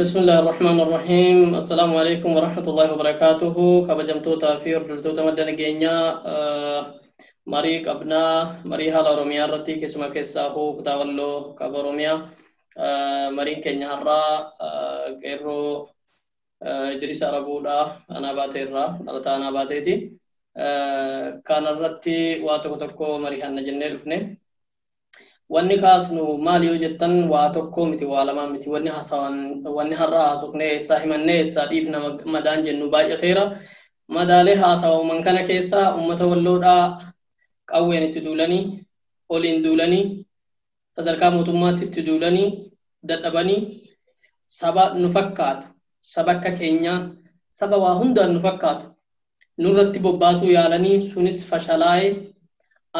بسم الله الرحمن الرحيم. السلام عليكم ورحمة الله وبركاته. كبجمتو تافير دلتو تمدن جينيا مريك أبنا مريها لروميا رتي كسمة كساهو كتاولو كبروميا مريك كينيا هرا كيرو جريس عربودا أنا باتيرا نرتا أنا باتيتي كان الرتي واتو تكو مريها نجنة لفنه wanni kaasnu maali yoo jettan waa tokko miti waa lama miti wanni har'a haasofne eessaa himanne eessaa dhiifna madaan jennu baay'ateera madaalee haasawaman kana keessaa ummata walloodhaa qawween itti duulanii oliin duulanii sadarkaa mootummaatti itti duulanii dadhabanii saba nu fakkaatu saba akka keenyaa saba waa hundaan nu fakkaatu nurratti bobbaasuu yaalanii sunis fashalaa'ee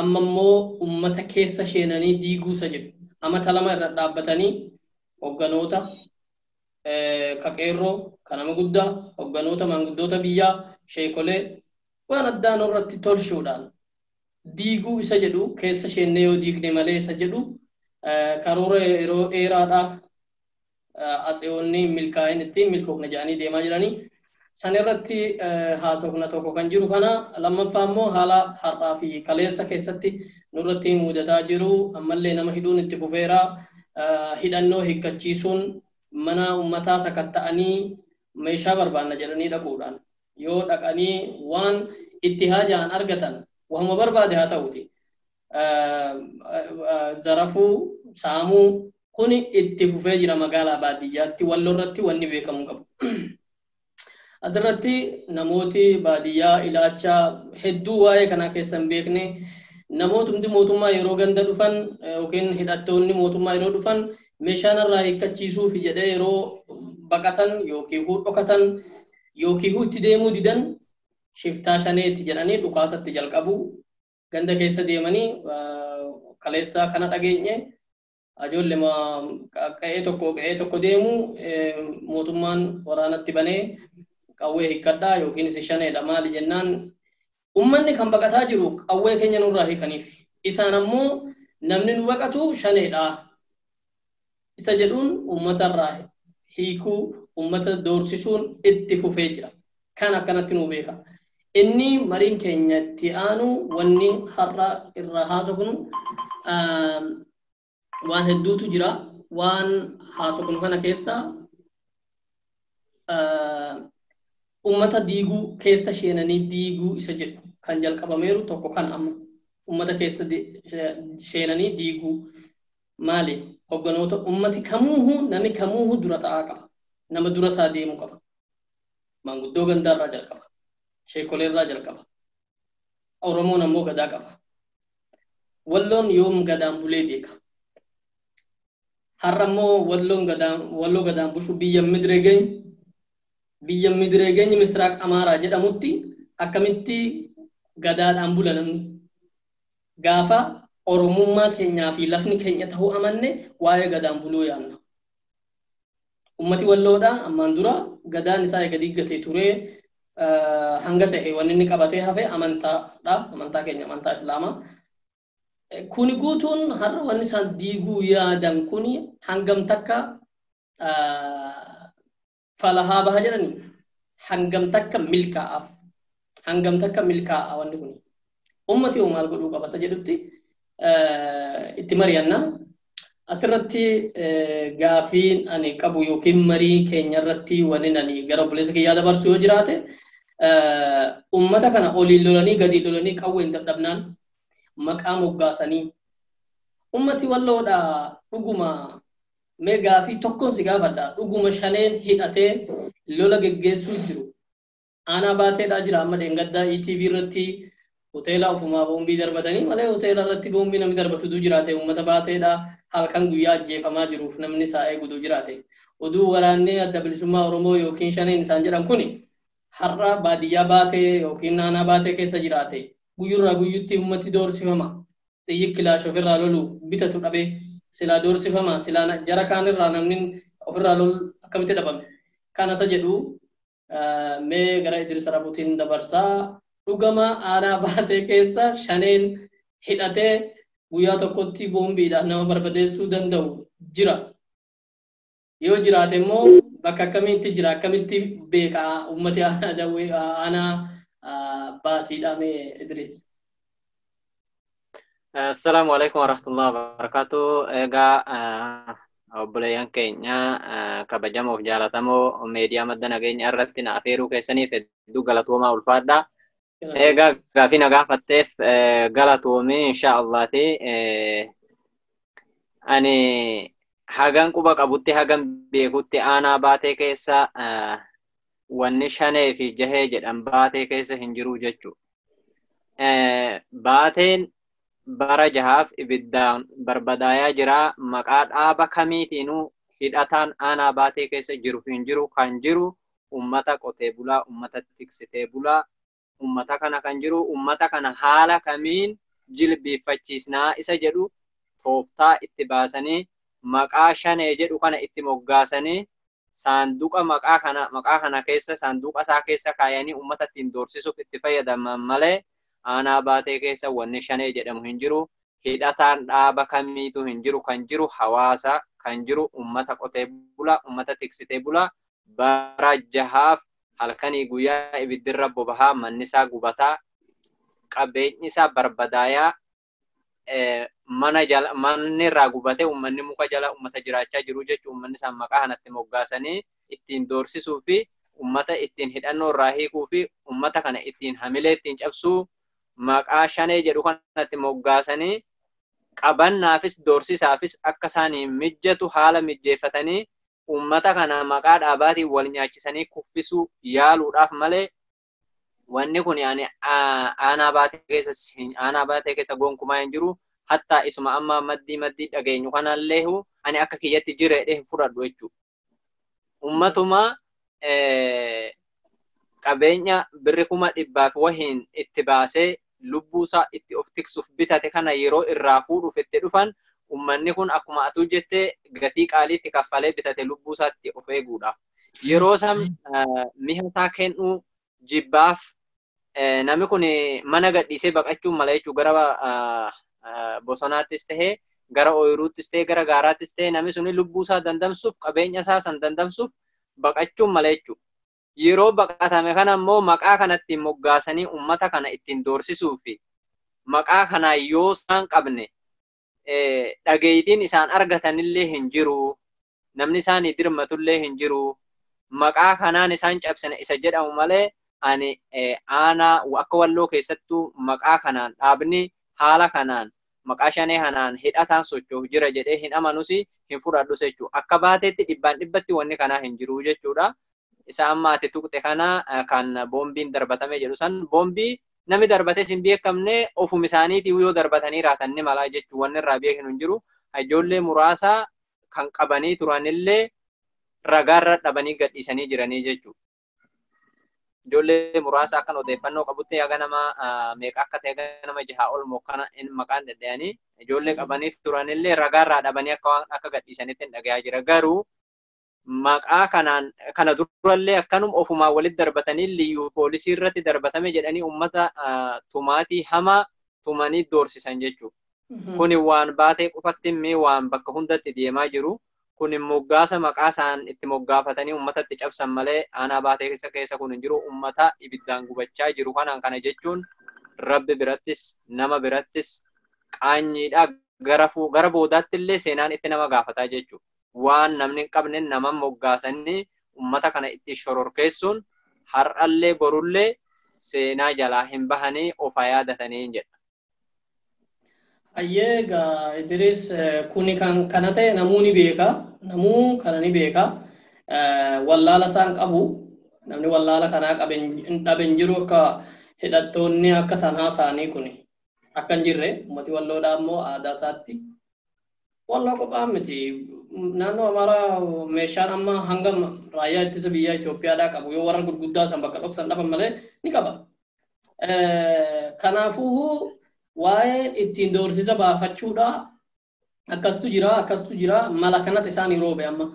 amma immoo ummata keessa sheenanii diiguusa jedhu amata lama irra dhaabbatanii hogganoota kaqeerroo kanama guddaa hogganoota maanguddoota biyyaa sheekolee waan addaan irratti tolchuudhaan diiguu isa jedhu keessa sheennee yoo diigne malee isa jedhu karoora yeroo dheeraadhaa atseewonni milkaa'in ittiin milkoofna jedhanii deemaa jiranii san irratti haasofna tokko kan jiru kana lammaffaa immoo haala har'aa fi kaleessa keessatti nurratti mudataa jiru ammallee nama hidhuun itti fufeera hidhannoo hiikkachiisuun mana ummataa sakatta'anii meeshaa barbaanna jedhanii dhaquudhaan yoo dhaqanii waan itti haajaan argatan wahuma barbaade haa ta'uti zarafuu saamuu kuni itti fufee jira magaalaa baadiyyaatti wallorratti wanni beekamuu qabu. Asirratti namooti baadiyyaa ilaalcha hedduu waa'ee kana keessan beekne namootni mootummaa yeroo ganda dhufan yookiin hidhattoonni mootummaa yeroo dhufan meeshaan irraa hiikkachiisuuf jedhee yeroo baqatan yookiin dhokatan yookiin itti deemuu didan shiftaa shaneetti jedhanii dhukaasatti jalqabu ganda keessa deemanii kaleessa kana dhageenye ajoollee qe'ee tokko deemu mootummaan waraanatti banee qawwee hiikkadhaa yookiin isi shaneedha maali jennaan ummanni kan baqataa jiru qawwee keenya nurraa hiikaniif isaan ammoo namni nu baqatu shaneedha isa jedhuun ummatarraa hiikuu ummata doorsisuun itti fufee jira kan akkanatti nu beeka inni mariin keenya itti aanu wanni har'a irraa haasofnu waan hedduutu jira waan haasofnu kana keessa ummata diiguu keessa sheenanii diiguu isa jedhu kan jalqabameeru tokko kan amma ummata keessa sheenanii diiguu maali hogganoota ummati kamuuhu namni kamuuhu dura ta'aa qaba nama dura isaa deemuu qaba maanguddoo gandaarraa jalqaba sheekoleerraa jalqaba oromoon ammoo gadaa qaba walloon yoom gadaan bulee beeka har'a ammoo walloo gadaan bushu biyya midreegeenyi misraaq amaaraa jedhamutti akkamitti gadaadhaan bula namni gaafa oromummaa keenyaa fi lafni keenya ta'uu amanne waa'ee gadaan buluu yaanna ummati walloodhaa ammaan dura gadaan isaa eega diiggatee turee hanga ta'e wanni inni qabatee hafe amantaadha amantaa keenya amantaa islaamaa kuni guutuun har'a wanni isaan diiguu yaadan kuni hangam takka falahaa baha jedhanii hangam takka milkaa'a wanni kun ummati maal godhuu qaba isa jedhutti itti mari'anna asirratti gaafiin ani qabu yookiin marii keenya irratti wanni ani gara obboleessa kiyyaa dabarsu yoo jiraate ummata kana oliin lolanii gadii lolanii qawween dadhabnaan maqaa moggaasanii ummati walloodha dhuguma mee gaafii tokkoon si gaafadha dhuguma shaneen hidhatee lola geggeessuu jiru aanaa baateedhaa jira amma dheengaddaa ETV irratti hoteela ofumaa boombii darbatanii malee hoteela irratti boombii namni darbatutu jiraate ummata baateedhaa halkan guyyaa ajjeefamaa jiruuf namni isaa eegutu jiraate oduu waraannee adda bilisummaa Oromoo yookiin shaneen isaan jedhan kuni har'a baadiyyaa baatee yookiin aanaa baatee keessa jiraate guyyurraa guyyutti ummati doorsifama xiyyi kilaash ofirraa lolu bitatu dhabee silaa doorsifama silaa jara kaanirraa namni ofirraa lolu akkamitti dhabame kana isa jedhu mee gara Idris Rabuutiin dabarsaa dhugama aanaa baatee keessa shaneen hidhatee guyyaa tokkotti boombiidhaan nama barbadeessuu danda'u jira yoo jiraate immoo bakka akkamitti jira akkamitti beeka ummati dawwee ana baatiidha mee Idris. Assalamualaikum warahmatullahi wabarakatuh. Egaa obboleeyyan keenya kabajamoo fi jaalatamoo meediyaa madda nageenya irratti na afeeruu keessaniif hedduu galatoomaa ulfaadha. Egaa gaafii na gaafatteef galatoomii insha'Allaati. Ani hagan quba qabutti hagan beekutti aanaa baatee keessa wanni shanee fi jahee jedhan baatee keessa hin jiru jechuudha. Baateen bara jahaaf ibiddaan barbadaayaa jira. Maqaa dhaaba kamiitiinuu hidhataan aanaa baatee keessa jiru hin jiru. Kan jiru ummata qotee bulaa, ummata tiksitee bulaa, ummata kana kan jiru. Ummata kana haala kamiin jilbiiffachiisnaa isa jedhu tooftaa itti baasanii maqaa shanee jedhu kana itti moggaasanii saanduqa maqaa kana keessa saanduqa isaa keessa kaayanii ummata ittiin doorsisuuf itti fayyadaman malee aanaa baatee keessa wanni shanee jedhamu hin jiru. Hidhataan dhaaba kamiitu hin jiru. Kan jiru hawaasa, kan jiru ummata qotee bulaa, ummata tiksitee bulaa bara jahaaf halkanii guyyaa ibiddirra bobahaa, manni isaa gubataa, qabeenyi isaa barbadaayaa, manni irraa gubatee ummanni muka jala ummata jiraachaa jiru jechuun ummanni isaan maqaa kanatti moggaasanii ittiin doorsisuu fi ummata ittiin hidhannoo irraa hiikuu fi ummata kana ittiin hamilee ittiin cabsuu maqaa shanee jedhu kanatti moggaasanii qabannaafis doorsisaafis akka isaaniin mijjatu haala mijjeeffatanii ummata kana maqaa dhaabaatiin wal nyaachisanii kuffisuu yaaluudhaaf malee wanni kun yaani aanaa baatee keessa gonkumaa hin jiru. Hatta isuma amma maddii dhageenyu kanallee ani akka kiyyatti jireedhe hin fudhadhu jechuudha. Ummatuma qabeenya birri 100,000 wahiin itti baasee lubbuusaa itti of tiksuuf bitate kana yeroo irraa fuudhuuf itti dhufan ummanni kun akkuma atuu jettee gatii qaaliitti kaffalee bitate lubbuusaatti of eeguudha. Yeroo san mi'a isaa kennuu jibbaaf namni kun mana gadhiisee baqachuun mala jechuudha. Gara bosonaattis tahee gara ooyiruuttis tahee gara gaaraattis tahee namni suni lubbuusaa dandamsuuf qabeenya isaa san dandamsuuf baqachuun mala jechuudha. Yeroo baqatame kana immoo maqaa kanatti moggaasanii ummata kana ittiin doorsisuu fi maqaa kana yoo isaan qabne dhageeytiin isaan argatanillee hin jiru. Namni isaanii dirmatullee hin jiru. Maqaa kanaan isaan cabsina isa jedhamu malee ani aanaa akka walloo keessattuu maqaa kanaan dhaabni haala kanaan maqaa shanee kanaan hidhataan socho'u jira jedhee hin amanusi hin fudhadhus jechuudha. Akka baateetti 100% wanni kanaa hin jiru jechuudha. Isa amma ati tuqxe kana kan boombiin darbatame jedhu san boombii namni darbates hin beekamne ofuma isaaniitii yoo darbatanii raatanni malaa jechuun wanni irraa beeknu hin jiru. Ijoollee muraasa kan qabanii turanillee ragaarra dhabanii gadhiisanii jiranii jechuudha. Ijoollee muraasa akkan odeeffannoo qabutti haga nama meeqa akka ta'e haga nama 6 ol mokkana maqaan dadhayanii ijoollee qabanii turanillee ragaarraa dhabanii akka gadhiisanitti hin dhagayaa jira. Garuu maqaa kanaan kana durallee akkanum ofumaan walitti darbatanii liyyuu poolisii irratti darbatame jedhanii ummata tumaatii hamaa tumanii doorsisan jechuudha. Kuni waan baatee qofatti mee waan bakka hundatti deemaa jiru. Kun moggaasa maqaa isaan itti moggaafatanii ummatatti cabsan malee aanaa baatee keessa kun hin jiru. Ummata ibiddaan gubachaa jiru kanaan kana jechuun rabbi birattis nama birattis qaanyiidha. Gara boodaatti illee seenaan itti nama gaafataa jechuudha. Waan namni hin qabne nama moggaasanii ummata kana itti shororkeessuun har'allee borullee seenaa jalaa hin bahanii ofa yaadatanii jedha. Ayyee gaa Idris kuni kan kana ta'e namuu ni beeka. Namuu kana ni beeka. Wallaala isaan qabu. Namni wallaala kanaa dhaben jiru akka hidhattoonni akka sanaa isaanii kuni akka hin jirre ummati walloodhaa immoo aadaa isaatti walloo qophaa miti. Naannoo Amaaraa meeshaan amma hanga raayyaa ittisa biyyaa Itoophiyaadhaa qabu yoo warra gurguddaa san bakka dhoksan dhaban malee ni qaba. Kanaafuu waa'ee ittiin doorsisa baafachuudha akkastu jira mala kanatti isaan roobe amma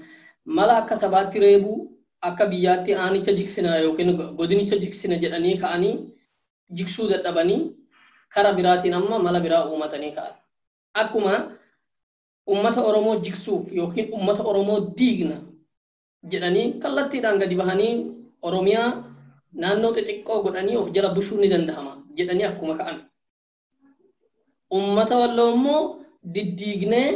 mala akka sabaatti reebuu akka biyyaatti aanicha jiksina yookiin godinicha jiksina jedhanii ka'anii jiksuu dadhabanii kara biraatiin amma mala biraa uumatanii ka'an. Akkuma ummata Oromoo jiksuuf yookiin ummata Oromoo diigna jedhanii kallattiidhaan gadi bahanii Oromiyaa naannoo xixiqqoo godhanii of jala bushuu ni danda'ama jedhanii akkuma ka'an. Uummata Walloo immoo diddiignee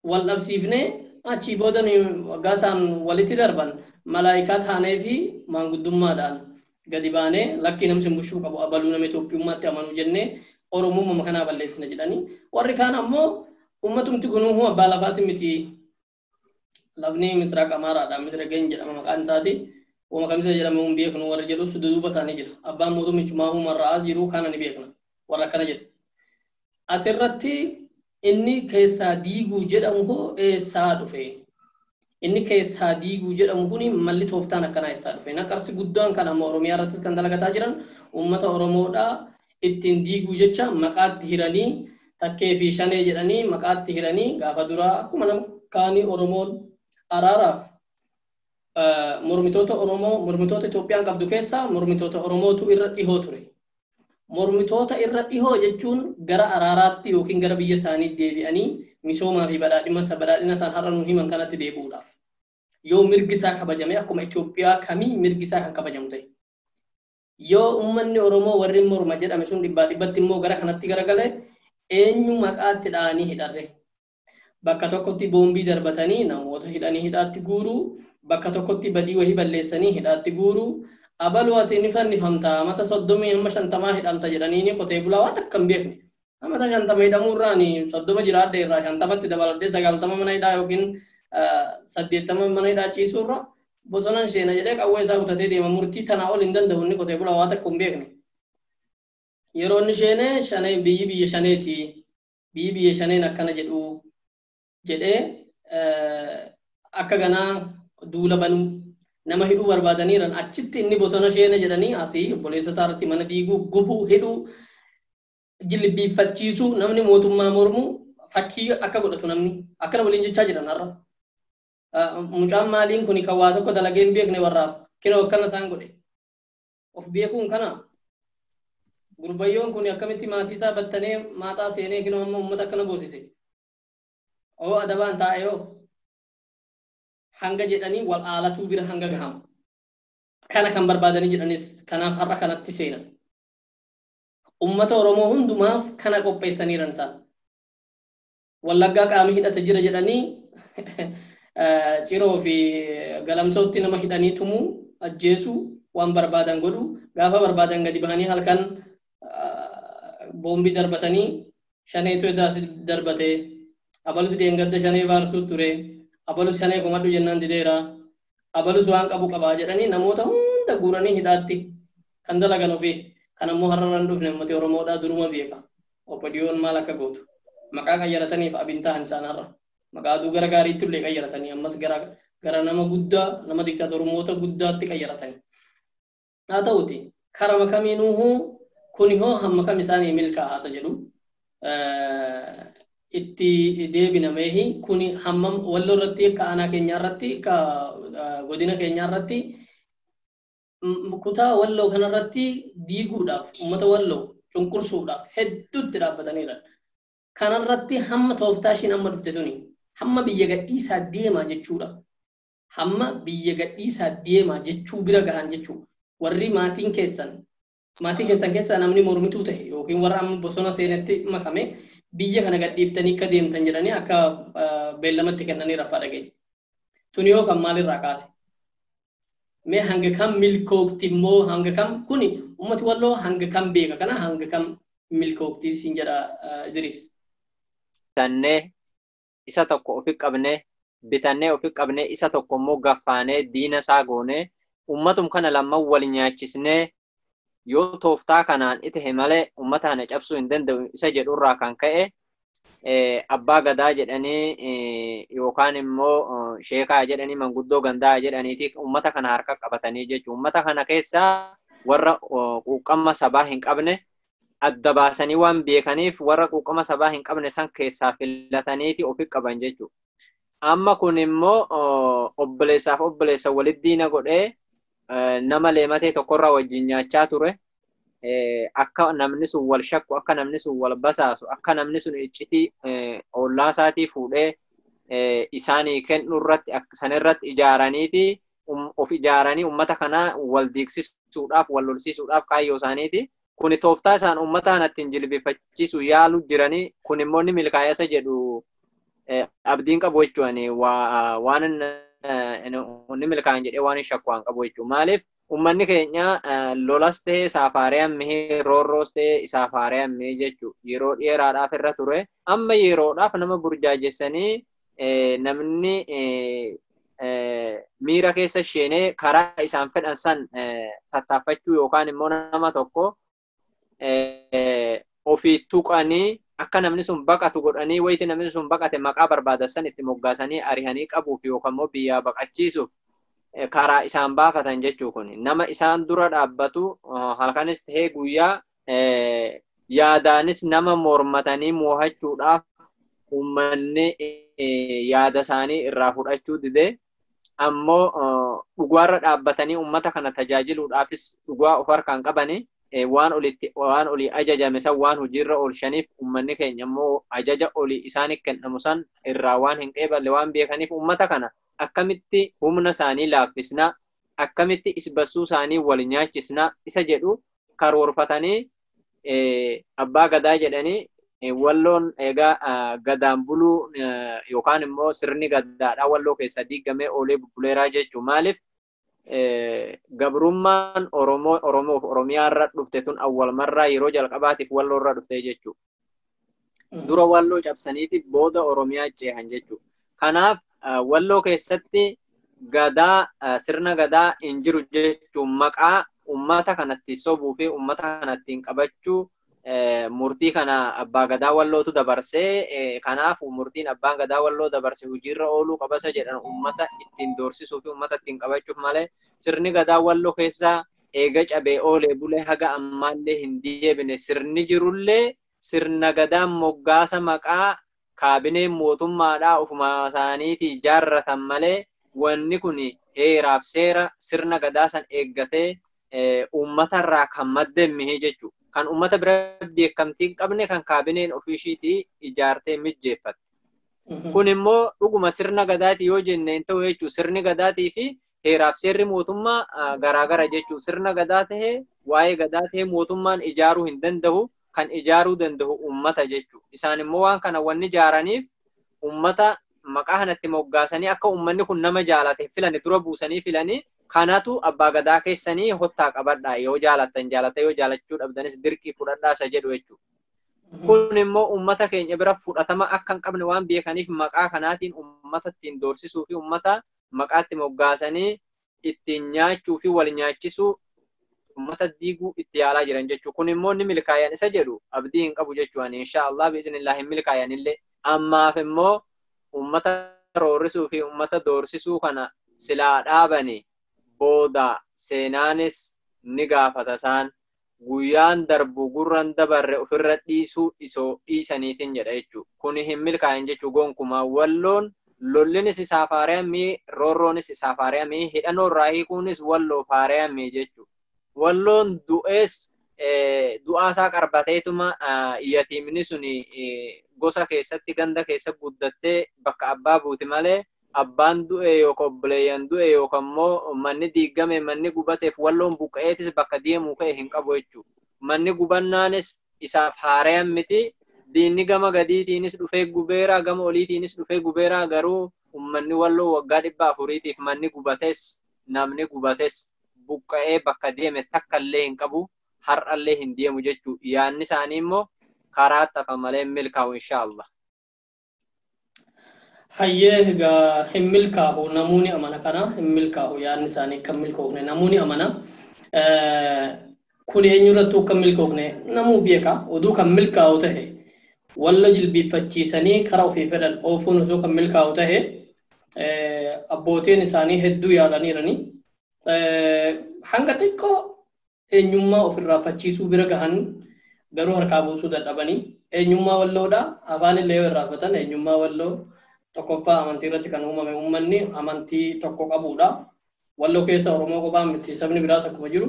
wal dhabsiifnee achii booda waggaa isaan walitti darban malaayikaa taanee fi maanguddummaadhaan gadi baanee lakkii namni bushuu qabu abaluu nama Itoophiyummaatti amanuu jennee Oromummaa kanaa balleessina jedhanii warri kaan ammoo uummatumti kunuu abbaa lafaati miti lafni Misraaq Amaaraadhaan Misra Gany jedhama maqaan isaati uuma kamisa jedhama hin beeknu warri jedhu duduuba isaanii jira abbaan mootummichumaa humarraa jiru kana ni beekna warra akkana jedhu asirratti inni keessaa diiguu jedhamu hoo eessaa dhufe inni keessaa diiguu jedhamu kuni malli tooftaan akkanaa eessaa dhufe naqarsi guddaan kan amma Oromiyaa irrattis kan dalagataa jiran uummata Oromoodhaa ittiin diiguu jecha maqaatti hiranii takkee fi shanee jedhanii maqaatti hiranii gaafa duraa akkuma nama kaanii Oromoon araaraaf mormitoota Oromoo mormitoota Itoophiyaan qabdu keessaa mormitoota Oromootu irra dhihoo ture. Mormitoota irra dhihoo jechuun gara araaraatti yookiin gara biyya isaaniitti deebi'anii misoomaa fi badhaadhina isaan har'a nu himan kanatti deebi'uudhaaf. Yoo mirgi isaa kabajame akkuma Itoophiyaa kamii mirgi isaa kan kabajamu ta'e. Yoo uummanni Oromoo warri morma jedhame sun dhibbatti immoo gara kanatti garagalee eenyu maqaatti dhaanii hidharre. Bakka tokkotti boombii darbatanii namoota hidhanii hidhaatti guuruu, bakka tokkotti badii wahii balleessanii hidhaatti guuruu, abaluu ati ni fannifamtaa mata 30 hamma 50 hidhamta jedhanii ni qotee bulaa waan akka hin beekne. Mata 50 hidhamuu irraa 30 jiraadde irraa 50tti dabaladhee 90 mana hidhaa yookiin 80 mana hidhaa ciisuu irraa bosonan sheena jedhee qawwee isaa kutatee deema murtii tanaa ol hin danda'u inni qotee bulaa waan akka hin beekne. Yeroo inni sheenee shanee biyya shaneeti biyya shaneen akkana jedhu jedhee akka ganaa duula banuu nama hidhuu barbaadaniiran achitti inni bosona sheena jedhanii asii obboleessa isaarratti mana diiguu gubuu hidhuu jilbiiffachiisuu namni mootummaa mormuu fakkii akka godhatu namni akkana waliin jechaa jiran har'a. Mucaan maaliin kuni kan waa tokko dalagee hin beekne warraaf kinoo akkana isaan godhe of beekuun kana gurbayyoon kun akkamitti maatii isaa battanee maataa seenee kinoo amma uummata akkana goosise oo adabaan taa'ee hanga jedhanii wal aalatuu bira hanga gahamu kana kan barbaadanii jedhanis kanaaf har'a kanatti seenan ummata Oromoo hundumaaf kana qopheessaniiran isaan Wallaggaa qaamii hidhata jira jedhanii ciroo fi galamsootti nama hidhanii tumuu ajjeesuu waan barbaadan godhu gaafa barbaadan gadi bahanii halkan boombii darbatanii shaneetu edaas darbatee abalus dheengadda shanee baarsuu ture abalus shanee komadhu jennaan dideera abalus waan qabu qabaa jedhanii namoota hunda guuranii hidhaatti kan dalagan ofii kan ammoo har'arran dhufne ummati Oromoodhaa duruma beeka obbodiyoon maal akka gootu maqaa qayyarataniif abintaan isaan har'a maqaa aduu gara gaariitti illee qayyaratanii ammas gara nama guddaa nama diktaatorummoota guddaatti qayyaratanii haa ta'uti karama kamiinuu kuni hoo hamma kam isaanii milkaa'aasa jedhu itti deebinameehi kuni hammam Walloo irratti akka aanaa keenyaa irratti akka godina keenyaa irratti kutaa Walloo kanarratti diiguudhaaf uummata Walloo cunqursuudhaaf hedduutti dhaabbataniira. Kanarratti hamma tooftaashiin amma dhufte tuni hamma biyya gadhiisaa deemaa jechuudha. Hamma biyya gadhiisaa deemaa jechuu bira gahan jechuudha. Warri maatiin keessan keessaa namni mormituu ta'e yookiin warra amma bosona seenatti makame biyya kana gadhiiftanii akka deemtan jedhanii akka beellamatti kennanii rafaa dhageenya. Tuni yoo kan maalirraa kaate? Mee hanga kam milkoofti immoo hanga kam kuni ummati Walloo hanga kam beeka kana hanga kam milkoofti siin jedha Idris. Bitannee isa tokko ofi qabnee bitannee ofi qabnee isa tokko immoo gaffaanee diina isaa goonee ummatum kana lamman wal nyaachisnee yoo tooftaa kanaan ite malee ummata kana cabsuu hin danda'u isa jedhurraa kan ka'e abbaa gadaa jedhanii yookaan immoo sheekaa jedhanii manguddoo gandaa jedhaniiti ummata kana harka qabatanii jechuudha. Ummata kana keessaa warra quuqqama sabaa hin qabne adda baasanii waan beekaniif warra quuqqama sabaa hin qabne san keessaa filataniiti ofi qaban jechuudha. Amma kun immoo obboleessaaf obboleessa walitti diina godhee nama leematee tokkorraa wajjin nyaachaa ture. Akka namni sun wal shakku akka namni sun wal basaasu akka namni sun iccitii ollaa isaatii fuudhee isaanii kennu irratti san irratti ijaaraniiti of ijaaranii ummata kana wal diigsisuudhaaf wal lolsiisuudhaaf kaayyoo isaaniiti. Kuni tooftaa isaan ummata kanatti jilbifachiisu yaalu jiranii kun immoo ni milkaa'eessa jedhu abdiin qabu jechuun waan inni milkaa'an jedhee waan shakkuun qabu jechuudha. Maaliif ummanni keenya lolas ta'ee saafaariyaan mihee roorroos ta'ee saafaariyaan mihee jechuudha. Yeroo dheeraadhaaf irra ture amma yeroodhaaf nama burjaajessanii namni miira keessa sheenee karaa isaan fedhan san tattaaffachuu yookaan immoo nama tokko ofii tuqanii akka namni sun baqatu godhanii wayti namni sun baqate maqaa barbaadan itti moggaasanii arihanii qabuuf yookaan immoo biyyaa baqachiisuuf karaa isaan baafatan jechuu kun nama isaan dura dhaabbatu halkanis ta'ee guyyaa yaadaanis nama mormatanii moohachuudhaaf ummanni yaada isaanii irraa fudhachuu dide ammoo dhugaarra dhaabbatanii ummata kana tajaajiluudhaafis dhugaa of harkaan qabanii waan olii ajajame san waan hojiirra oolchaniif ummanni keenya immoo ajaja olii isaaniif kennamu san irraa waan hin qeeballe waan beekaniif ummata kana akkamitti humna isaanii laaffisna akkamitti isbassuu isaanii wal nyaachisna isa jedhu karoorfatanii abbaa gadaa jedhanii walloon egaa gadaan buluu yookaan immoo sirni gadaadhaa walloo keessa diigamee oolee bubbuleeraa jechuun maaliif gabrummaan Oromoof Oromiyaa irra dhufte tun awwal marraa yeroo jalqabaatiif walloo irra dhufte jechuudha. Dura walloo cabsaniitiif booda Oromiyaa ceehan jechuudha. Kanaaf walloo keessatti gadaa sirna gadaa hin jiru jechuun maqaa ummata kanatti sobuu fi ummata kanatti qabachuu murtii kana abbaa gadaa wallootu dabarsee kanaaf murtiin abbaan gadaa walloo dabarse hojiirra ooluu qabasa jedhan ummata ittiin doorsisuu fi ummata ittiin qabachuuf malee sirni gadaa walloo keessaa eega cabee oolee bulee haga ammaallee hin deebine sirni jirullee sirna gadaan moggaasa maqaa kaabineen mootummaadhaa ofuma isaaniitii ijaarratan malee wanni kun heeraaf seera sirna gadaa san eeggatee uummatarraa kan maddeen mihee jechuudha. Kan uummata bira beekamtii qabne kan kaabineen ofiishiitii ijaartee mijjeeffatte. Kun immoo dhuguma sirna gadaati yoo jenne hin ta'u jechuudha. Sirni gadaatii fi heeraaf seerri mootummaa garaagara jechuudha. Sirna gadaa tahee waa'ee gadaa tahee mootummaan ijaaruu hin danda'u. Kan ijaaruu danda'u ummata jechuudha. Isaan immoo waan kana wanni ijaaraniif ummata maqaa kanatti moggaasanii akka ummanni kun nama jaalate filani dura buusanii filanii kanatu abbaa gadaa keessanii hottaa qabadhaa yoo jaalattan jaalata yoo jaalachuu dhabdanis dirqii fudhadhaa isa jedhu jechuudha. Kun immoo ummata keenya bira fudhatama akka hin qabne waan beekaniif maqaa kanaatiin ummata ittiin doorsisuu fi ummata maqaatti moggaasanii ittiin nyaachuu fi wal nyaachisuu ummata diiguu itti yaalaa jiran jechuudha. Kun immoo ni milkaa'an isa jedhu abdii hin qabu jechuudha. Inshaallah biiznillaahi hin milkaa'an illee ammaaf immoo ummata roorrisuu fi ummata doorsisuu kana silaa dhaabanii booda seenaanis ni gaafata isaan guyyaan darbu gurran dabarre ofirra dhiisuu isoo dhiisaniitiin jedha jechuudha. Kun hin milkaa'an jechuudha. Gonkumaa walloon lollinis isaaf haari'amee roorroonis isaaf haari'amee hidhannoo irraa hiikuunis walloof haari'amee jechuudha. Walloon du'ees du'aasaa qarbateetuma yatiimni suni gosa keessatti ganda keessa guddattee bakka abbaa buuti malee abbaan du'e yookaan obboleeyyan du'e yookaan immoo manni diigame manni gubateef walloon buqqa'eetis bakka deemuu ka'e hin qabu jechuudha. Manni gubannaanis isaaf haaraan miti diinni gama gadiitiinis dhufee gubeeraa gama oliitiinis dhufee gubeeraa garuu ummanni walloo waggaa 400tiif manni gubates namni gubates buqqa'ee bakka deeme takka illee hin qabu har'allee hin deemu jechuudha. Yaanni isaanii immoo karaa tafa malee milkaa'u inshaallah. Hayyee egaa hin milkaa'u namoonni amana kana hin milkaa'u yaanni isaanii kan milkoofne namoonni amana kun eenyurrattuu kan milkoofne namuu beeka oduu kan milkaa'u ta'e walla jilbiiffachiisanii karaa ofii fedhan oofuun osoo kan milkaa'u ta'e abbootiin isaanii hedduu yaalaniiranii hanga xiqqoo eenyummaa ofirraa fachiisuu bira gahan garuu harkaa buusuu dadhabanii eenyummaa walloodha afaan illee yoo irraafatan eenyummaa walloo tokkoffaa amantii irratti kan uumame uummanni amantii tokko qabuudha. Walloo keessa Oromoo qofaa miti sabni biraas akkuma jiru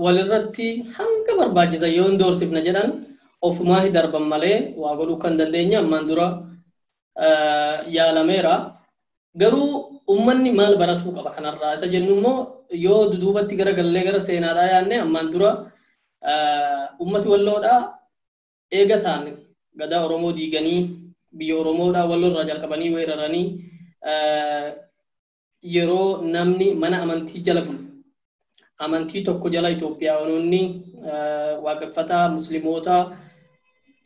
walirratti hanga barbaachisan yoo hin doorsifne jedhan ofumaa darban malee waa godhuu kan dandeenya ammaan dura yaalameera. Garuu ummanni maal baratuu qaba kanarraa isa jennu immoo yoo duubatti gara gallee gara seenaadhaa yaadne ammaan dura ummati walloodhaa eega isaan gadaa Oromoo diiganii biyya Oromoodhaa walloorraa jalqabanii weeraranii yeroo namni mana amantii jala bulu amantii tokko jala Itoophiyaanonni waaqeffataa musliimoota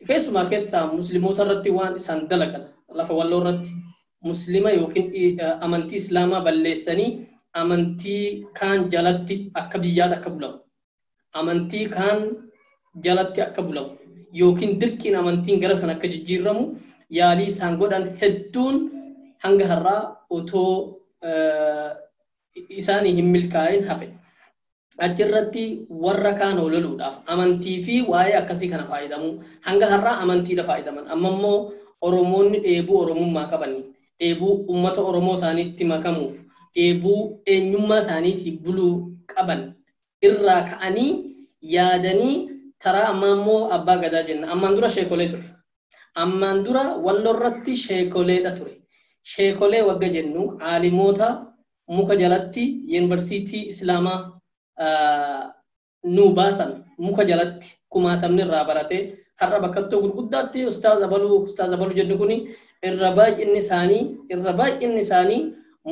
keessumaa keessaa musliimoota irratti waan isaan dalagan lafa walloo irratti muslima yookiin amantii islaamaa balleessanii amantii kaan jalatti akka biyyaatti akka bulamu amantii kaan jalatti akka bulamu yookiin dirqiin amantiin gara sana akka jijjiiramu yaalii isaan godhan hedduun hanga har'aa otoo isaanii hin milkaa'in hafe. Achirratti warra kaan ololuudhaaf amantii fi waa'ee akkasii kana fayyadamu hanga har'aa amantiidha fayyadaman. Amma immoo Oromoonni dheebuu Oromummaa qabanii dheebuu uummata Oromoo isaaniitti makamuuf dheebuu eenyummaa isaaniitii buluu qaban irraa ka'anii yaadanii taraa ammaa immoo abbaa gadaa jenna. Ammaan dura sheekolee ture. Ammaan dura wallorratti sheekoleedha ture. Sheekolee wagga jennu aalimoota muka jalatti yuunivarsiitii Islaamaa nu baasan muka jalatti kumaatamni irraa baratee har'a bakkattoo gurguddaatti ustaaz abaluu jennu kuni irra baay'inni isaanii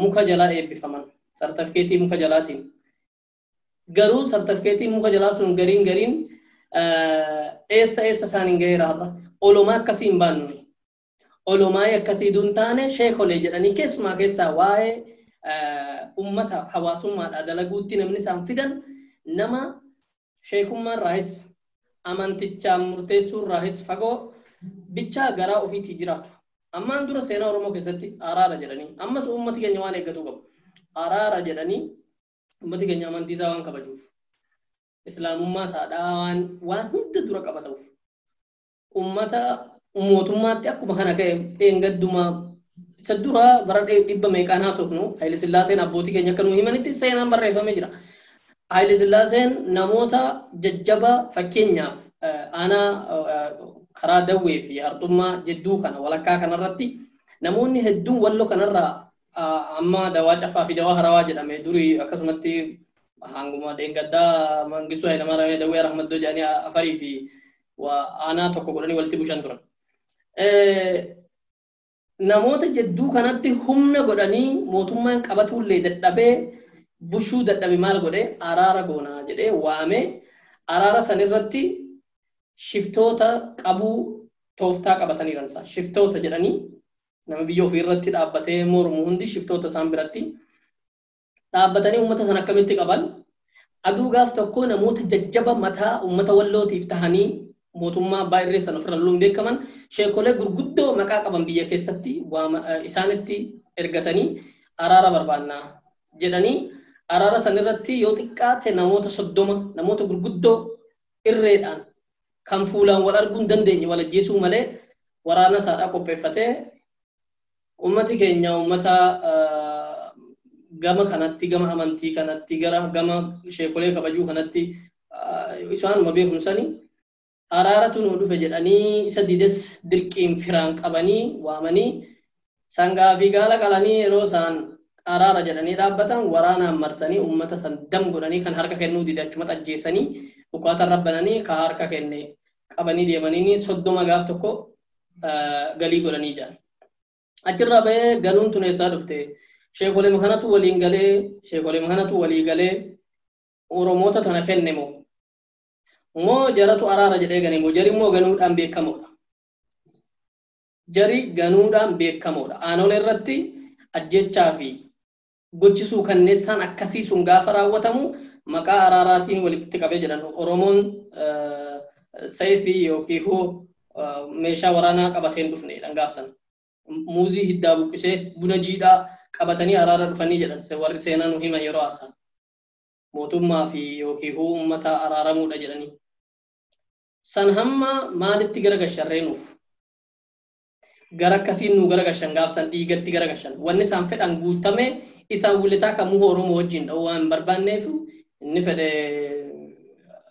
muka jalaa eebbifaman sartifikeetii muka jalaatiin. Garuu sartifikeetiin muka jalaa sun gariin eessa isaaniin gaheera har'a olomaa akkasii hin baannu. Olomaa akkasii duun taane sheekolee jedhanii keessumaa keessaa waa'ee ummataaf hawaasummaadhaa dalaguutti namni isaan fidan nama sheekummaan raahis amantichaan murteessuu raahis fagoo bichaa garaa ofiitii jiraatu. Ammaan dura seenaa Oromoo keessatti araara jedhanii ammas ummati keenya waan eeggatu qabu. Araara jedhanii ummati keenya amantii isaa waan kabajuuf islaamummaa isaadhaa waan hunda dura qabatuuf ummata mootummaatti akkuma kana ka'e dheengadduma isa dura bara dhibba meeqaan haasofnu Haayile Sillaaseen abbootii keenya akka nuu himanitti seenaan barreeffamee jira. Haayile Sillaaseen namoota jajjabaa fakkeenyaaf aanaa karaa Dawwee fi Artummaa jidduu kana walakkaa kanarratti namoonni hedduun walloo kanarraa amma dawaa caffaa fi dawaa harawaa jedhame durii akkasumatti hanguma dheengaddaa Mangistuu Hayilamaariyaam Dawwee Rahmaddoo jedhanii afarii fi aanaa tokko godhanii walitti bushan turan. Namoota jidduu kanatti humna godhanii mootummaan qabatullee dadhabee bushuu dadhabe maal godhe araara goonaa jedhee waame araara sanirratti shiftoota qabuu tooftaa qabataniiran isaa shiftoota jedhanii nama biyya ofii irratti dhaabbatee mormu hundi shiftoota isaan biratti dhaabbatanii uummata sana akkamitti qaban aduu gaaf tokko namoota jajjaba mataa uummata wallootiif tahanii mootummaa abbaa irree sana ofirra loluun beekaman sheekolee gurguddoo maqaa qaban biyya keessatti isaanitti ergatanii araara barbaannaa jedhanii araara sanirratti yoo xiqqaate namoota 30 namoota gurguddoo irreedhaan kan fuulaan wal arguu hin dandeenye wal ajjeesuu malee waraana isaadhaa qopheeffatee ummati keenya ummata gama kanatti gama amantii kanatti gama sheekolee kabajuu kanatti isaanuma beekumsanii araaratu nu dhufe jedhanii isa dides dirqiin firaan qabanii waamanii sangaa fi gaala qalanii yeroo isaan araara jedhanii dhaabbatan waraanaan marsanii ummata san dam godhanii kan harka kennuu dide achumatti ajjeesanii dhukaasa rabbananii ka harka kenne qabanii deemanii 30 gaaf tokko galii godhanii jiran. Achirraa bahee galuun tun eessaa dhufte sheekolee makanatu walii galee Oromoota tana kenne moo jaratu araara jedhee gane moo jari immoo ganuudhaan beekamoodha. Jari ganuudhaan beekamoodha. Aanolee irratti ajjechaa fi gochisuu kanneessaan akkasii sun gaafa raawwatamu maqaa araaraatiin walitti qabee jedhan Oromoon sayfii yookiin meeshaa waraanaa qabateen dhufne gaafsan. Muuzii hiddaa buqqisee buna jiidhaa qabatanii araara dhufanii jedhan warri seenaa nu himan yeroo haasa'an. Mootummaa fi yookiin uummata araaramuudha jedhanii. San hamma maalitti garagasharreenuuf gara akkasiin nu garagashan gaafsan dhiigatti garagashan wanni isaan fedhan guutamee isaan wulitaa kamuu Oromoo wajjin dha'uu waan barbaanneef inni fedhe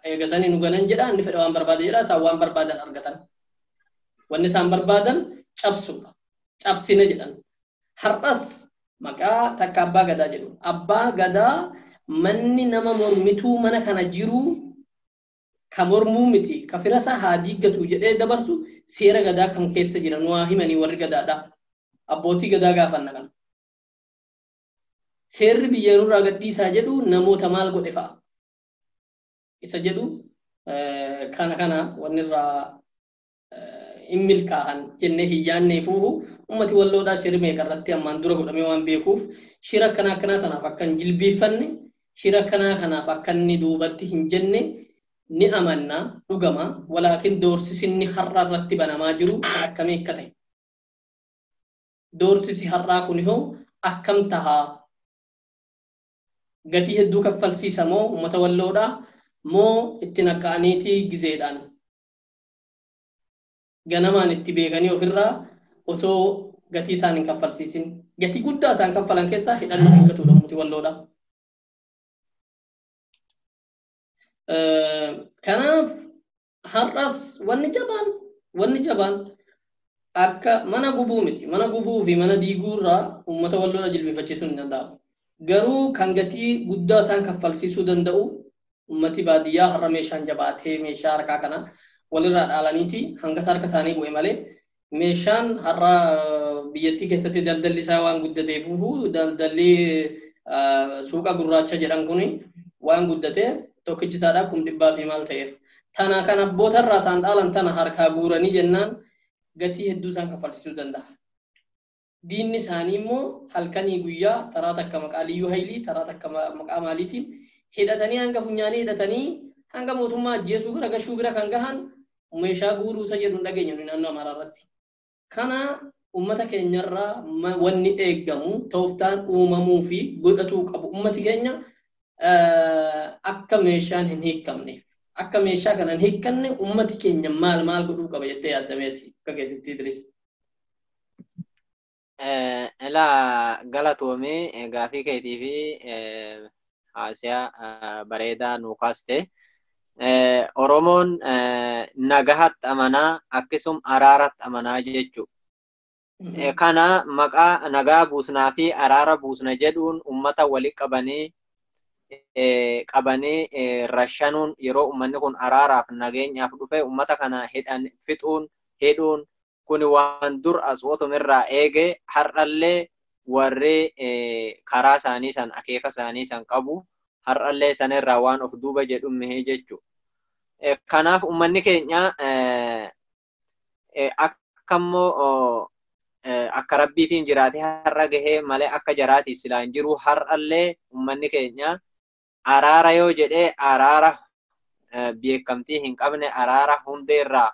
eegasanii nu ganan jedha inni fedhe waan barbaade jedha isaan waan barbaadan argatan wanni isaan barbaadan cabsuudha cabsine jedhan. Har'as maqaa takka abbaa gadaa jedhu. Abbaa gadaa manni nama mormituu mana kana jiru ka mormuu miti ka firasa haa diiggatu jedhee dabarsu seera gadaa kan keessa jiran waa himanii warri gadaadha. Abbootii gadaa gaafanna kan. Seerri biyya nurraa gadhiisaa jedhu namoota maal godhe fa'a. Isa jedhu kana wanni irraa hin milkaa'an jennee hin yaadneefuuhu ummati walloodhaa shirri meeqa irratti ammaan dura godhamee waan beekuuf shira akkanaa tanaaf akka hin jilbeeffanne shira akkanaa kanaaf akka inni duubatti hin jenne ni amanna dhugama walaakin doorsisinni har'a irratti banamaa jiru akkamii akka ta'e. Doorsisi har'aa kun hoo akkam tahaa gatii hedduu kaffalsiisa moo ummata walloodhaa moo itti naqqa'aniitii gizeedhaan ganamaan itti beekanii ofirraa otoo gatii isaan hin kaffalsiisin gatii guddaa isaan kaffalan keessaa hidhannoo eeggatudha ummati walloodhaa. Kanaaf har'as wanni jabaan akka mana gubuu miti mana gubuu fi mana diiguu irraa ummata walloodhaa jilbeeffachiisuu hin danda'amu. Garuu kan gatii guddaa isaan kaffalsiisuu danda'u ummati baadiyyaa har'a meeshaan jabaatee meeshaa harkaa kana walirraa dhaalaniiti hanga harka isaanii bu'e malee meeshaan har'a biyyattii keessatti daldalli isaa waan guddateefuufu daldalli suuqa gurraacha jedhan kun waan guddateef tokkichi isaadhaa 100,000 fi maal ta'eef tana kan abboota irraa isaan dhaalan tana harkaa guuranii jennaan gatii hedduu isaan kaffalsiisuu danda'a. Diinni isaanii immoo halkanii guyyaa taraa takka maqaa liyyuu haylii taraa takka maqaa maaliitiin hidhatanii hanga funyaanii hidhatanii hanga mootummaa ajjeesuu bira gashuu bira kan gahan meeshaa guuruu isa jedhu dhageenya naannoo Amaaraa irratti. Kana ummata keenyarraa wanni eeggamu tooftaan uumamuu fi godhatuu qabu ummati keenya akka meeshaan hin hiikamneef akka meeshaa kana hin hiikanne ummati keenya maal godhuu qaba jettee yaaddameeti akka keessatti Idris. Ilaa galatoomii gaafii keetii fi haasa'aa bareedaa nuu kaaste. Oromoon nagahatti amanaa akkasuma araaratti amanaa jechuudha. Kana maqaa nagaa buusnaa fi araara buusna jedhuun ummata walitti qabanii rashanuun yeroo ummanni kun araaraaf nageenyaaf dhufe ummata kana hidhuun kun waan dur asootumirraa eege har'allee warri karaa isaanii san akeeka isaanii san qabu har'allee sanirraa waan of duuba jedhu mihee jechuudha. Kanaaf ummanni keenya akkammoo akka rabbiitiin jiraate har'a gahee malee akka jaraati silaa hin jiru har'allee ummanni keenya araara yoo jedhee araara beekamtii hin qabne araara hundeerraa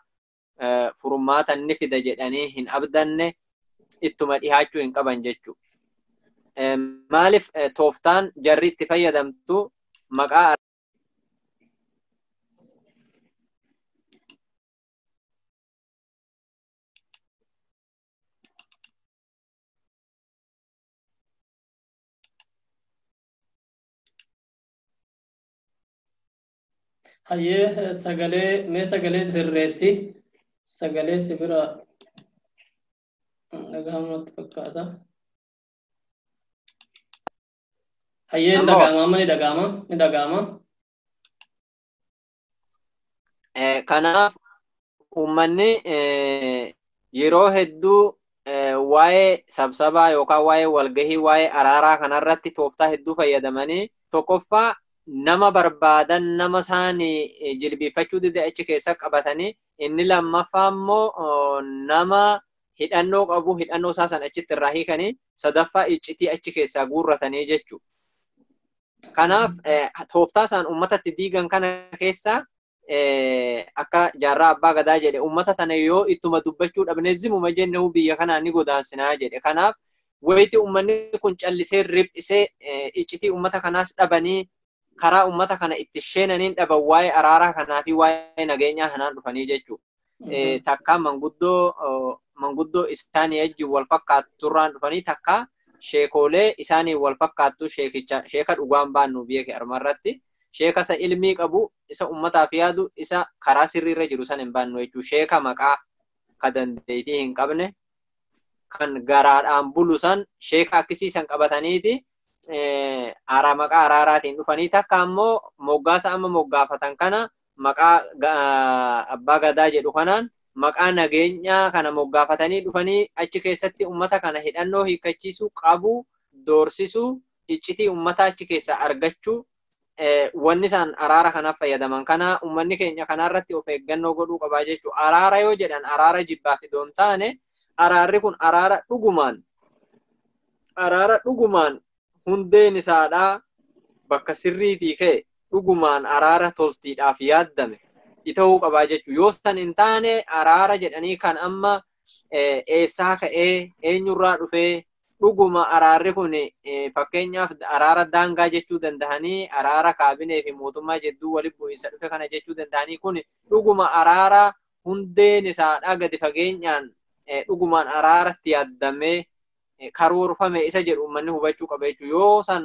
furmaata ni fida jedhanii hin abdanne ittuma dhihaachuu hin qaban jechuudha. Maaliif tooftaan jarri itti fayyadamtu maqaa Hayyee sagalee sirreessi sagalee sibira dhagahamatti fakkaata. Hayyee ni dhagahama. Kanaaf uummanni yeroo hedduu waa'ee sabsabaa yookaan waa'ee walgahii waa'ee araaraa kanarratti tooftaa hedduu fayyadamanii tokkoffaa nama barbaadan nama isaanii jilbeeffachuu dide achi keessa qabatanii inni lammaffaa immoo nama hidhannoo qabu hidhannoo isaa san achitti irraa hiikanii sadaffaa iccitii achi keessaa guurratanii jechuudha. Kanaaf tooftaa isaan uummatatti diigan kana keessaa akka jaarraa abbaa gadaa jedhe uummata tana yoo ittuma dubbachuu dhabne zimuma jenne biyya kanaa ni godaansinaa jedhe. Kanaaf wayitii uummanni kun callisee riphisee iccitii uummata kanaas dhabanii karaa uummata kana itti sheenaniin dhaban waa'ee araaraa kanaa fi waa'ee nageenyaa kanaan dhufanii jechuudha. Takka manguddoo isaanii wajjin wal fakkaatturraan dhufanii takka sheekolee isaanii wal fakkaattu sheeka dhugaan baannu biyya kee armarratti sheeka isa ilmii qabu isa uummataaf yaadu isa karaa sirriirra jiru san hin baannu jechuudha. Sheeka maqaa ka dandeettii hin qabne kan garaadhaan bulusan sheeka akkisiisan qabataniiti maqaa araaraatiin dhufanii takka ammoo moggaasa amma moggaafatan kana maqaa abbaa gadaa jedhu kanaan maqaa nageenyaa kana moggaafatanii dhufanii achi keessatti ummata kana hidhannoo hiikkachiisuu qabu doorsisuu iccitii ummata achi keessa argachuu wanni isaan araara kanaaf fayyadaman kana ummanni keenya kanarratti of eeggannoo godhuu qabaa jechuudha. Araara yoo jedhan araara jibbaa fi doon taane araarri kun araara dhugumaan hundeen isaadhaa bakka sirriitii ka'e dhugumaan araara toltiidhaaf yaaddame ta'uu qabaa jechuudha. Yoo san hin taane araara jedhanii kan amma eessaa ka'ee eenyurraa dhufee dhuguma araarri kun fakkeenyaaf araara daangaa jechuu danda'anii araara kaabinee fi mootummaa jidduu walitti bu'iinsa dhufe kana jechuu danda'anii kun dhuguma araara hundeen isaadhaa gadi fageenyaan dhugumaan araaratti yaaddamee karoorfame isa jedhu uummanni hubachuu qaba jechuudha. Yoo san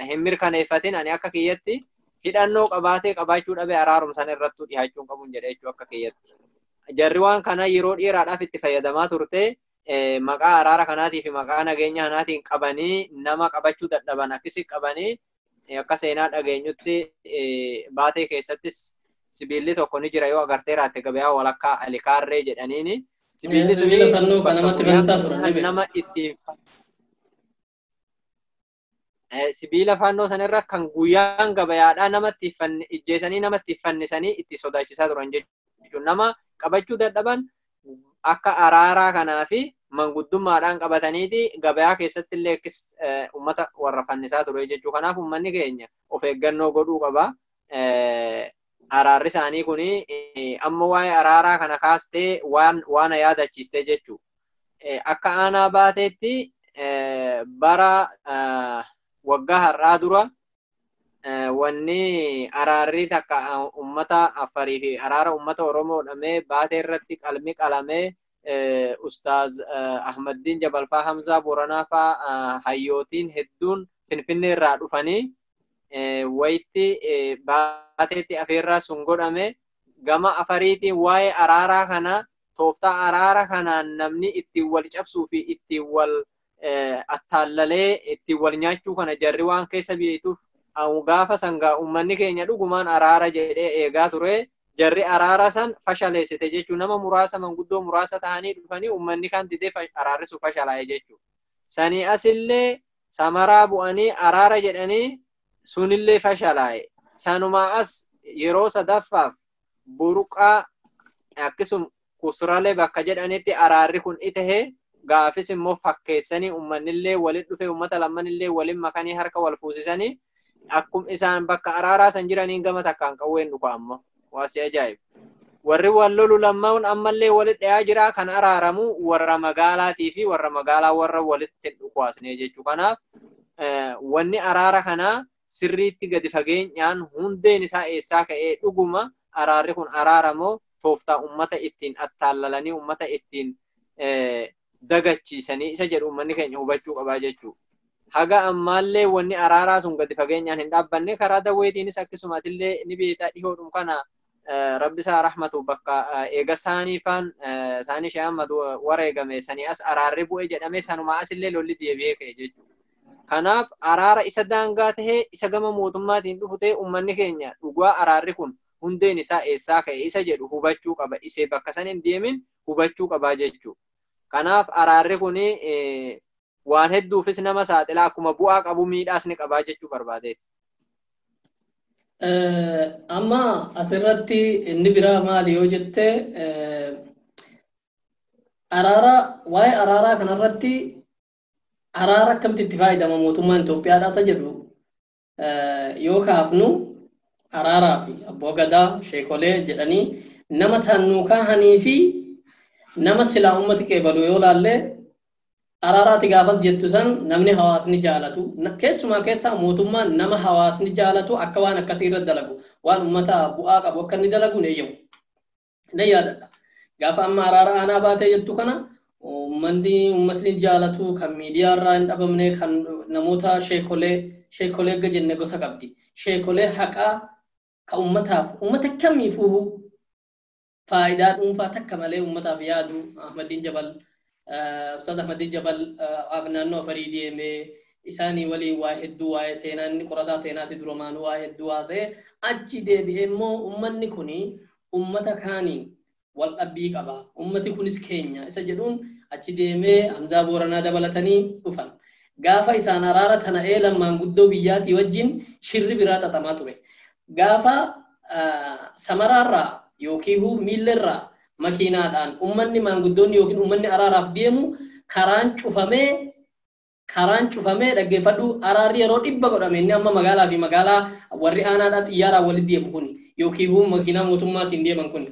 hin mirkaneeffatin ani akka kiyyatti hidhannoo qabaachuu dhabe araarumsan irrattuu dhihaachuun qabuun jedha jechuudha akka kiyyatti. Jarri waan kana yeroo dheeraadhaaf itti fayyadamaa turte maqaa araara kanaatii fi maqaa nageenya kanaatiin qabanii nama qabachuu dadhaban akkasii qabanii akka seenaa dhageenyutti baatee keessattis sibiilli tokko ni jira yoo agartee raatte gabayaa walakkaa alikaarree jedhaniini. Sibiilli suni nama ittiin sibiila fannoo sanirra kan guyyaan gabayaadhaa namatti ijjeessanii namatti fannisanii itti sodaachisaa turan jechuudha. Nama qabachuu dadhaban akka araaraa kanaa fi manguddummaadhaan qabataniiti gabayaa keessatti illee uummata warra fannisaa ture jechuudha. Kanaaf uummanni keenya of eeggannoo godhuu qaba. Araarri isaanii kun amma waa'ee araaraa kana kaastee waan yaadachiistee jechuudha. Akka aanaa baateetti bara waggaa har'aa dura wanni araarri takka uummata Affarii fi araara uummata Oromoo dhamee baatee irratti qalmi qalamee Ustaaz Ahmaddiin Jabalfaa Hamzaa Booranaa fa'aa hayyootiin hedduun Finfinnee irraa dhufanii wayitti baateetti afeerraa sun godhame gama Afariitiin waa'ee araaraa kana tooftaa araara kanaan namni ittiin wal cabsuu fi ittiin wal attaallalee ittiin wal nyaachuu kana jarri waan keessa beektuuf gaafa sangaa uummanni keenya dhugumaan araara jedhee eegaa ture. Jarri araara san fashaleessite jechuun nama muraasa manguddoo muraasa ta'anii dhufanii uummanni kan didee araarri sun fashalaa'e jechuudha. Sanii asillee samaraa bu'anii araara jedhanii sunillee fashalaa'e. Sanumaa as yeroo sadaffaaf burqaa akkasuma kusuralee bakka jedhanitti araarri kun itahee gaafis immoo fakkeessanii uummanillee walitti dhufee uummata lammanillee waliin makanii harka wal fuusisanii akkuma isaan bakka araaraa san jiraniin gama takkaan qawween dhufa ammoo waasi ajaa'ib. Warri wal lolu lammaa'uun ammallee walitti dhiyaa jira kan araaramu warra magaalaatii fi warra magaalaa warra walitti dhukaasne jechuudha. Kanaaf wanni araara kanaa sirriitti gadi fageenyaan hundeen isaa eessaa ka'ee dhuguma araarri kun araaramoo tooftaa uummata ittiin attaallalanii uummata ittiin dagachiisanii isa jedhu uummanni keenya hubachuu qabaa jechuudha. Haga ammaallee wanni araaraa sun gadi fageenyaan hin dhaabbanne karaa daawwitiinis akkasumatillee ni beektaa dhihoodhum kana rabbi isaa rahmatu bakka eega isaaniifaan isaanii Sheekh Ahmad wareegame sanii as araarri bu'e jedhame sanuma asillee lolli deebi'ee ka'e jechuudha. Kanaaf araara isa daangaa tahee isa gama mootummaatiin dhufu ta'e uummanni keenya dhugaa araarri kun hundeen isaa eessaa ka'e isa jedhu hubachuu qaba. Isee bakka san hin deemin hubachuu qabaa jechuudha. Kanaaf araarri kun waan hedduufis nama saaxilaa akkuma bu'aa qabu miidhaas ni qabaa jechuu barbaadeeti. Amma asirratti inni biraa maali yoo jette waa'ee araaraa kanarratti araara akkamitti itti fayyadama mootummaan Itoophiyaadhaasa jedhu yoo kaafnu araaraa fi abboo gadaa sheekolee jedhanii nama sannuu kaahanii fi nama silaa ummati qeebalu yoo laallee araaraati gaafas jettu san namni hawaasni jaalatu keessumaa keessaa mootummaan nama hawaasni jaalatu akka waan akkasii irratti dalagu waan ummata bu'aa qabu akka inni dalagu ne eeyyamu. Nan yaadadha. Gaafa amma araara aanaa baatee jettu kana uummatni jaalatu kan miidiyaa irraa hin dhabamne kan namoota sheekolee gajenne gosa qabdi. Sheekolee haqaa ka uummata kamiifuu faayidaa dhuunfaa takka malee uummataaf yaadu Ahmaddiin Jabal Ustaz Ahmad Jabal naannoo Afarii deemee isaanii waliin waa hedduu waa'ee seenaa inni qorataa seenaatti durumaan waa hedduu haasa'e achi deebi'ee immoo ummanni kuni ummata kaaniin wal dhabbii qaba. Ummati kunis keenya isa jedhuun achi deemee Hamzaa Booranaa dabalatanii dhufan. Gaafa isaan araara tana eelammaan guddoo biyyaatii wajjin shirri biraa xaxamaa ture. Gaafa samaraarraa yookiin miillerraa makiinaadhaan ummanni maanguddoonni yookiin ummanni araaraaf deemu karaan cufamee dhaggeeffadhu araarri yeroo 100 godhame inni amma magaalaa fi magaalaa warri aanaadhaa xiyyaaraan walitti deemu kun yookiin makiinaa mootummaatiin deeman kun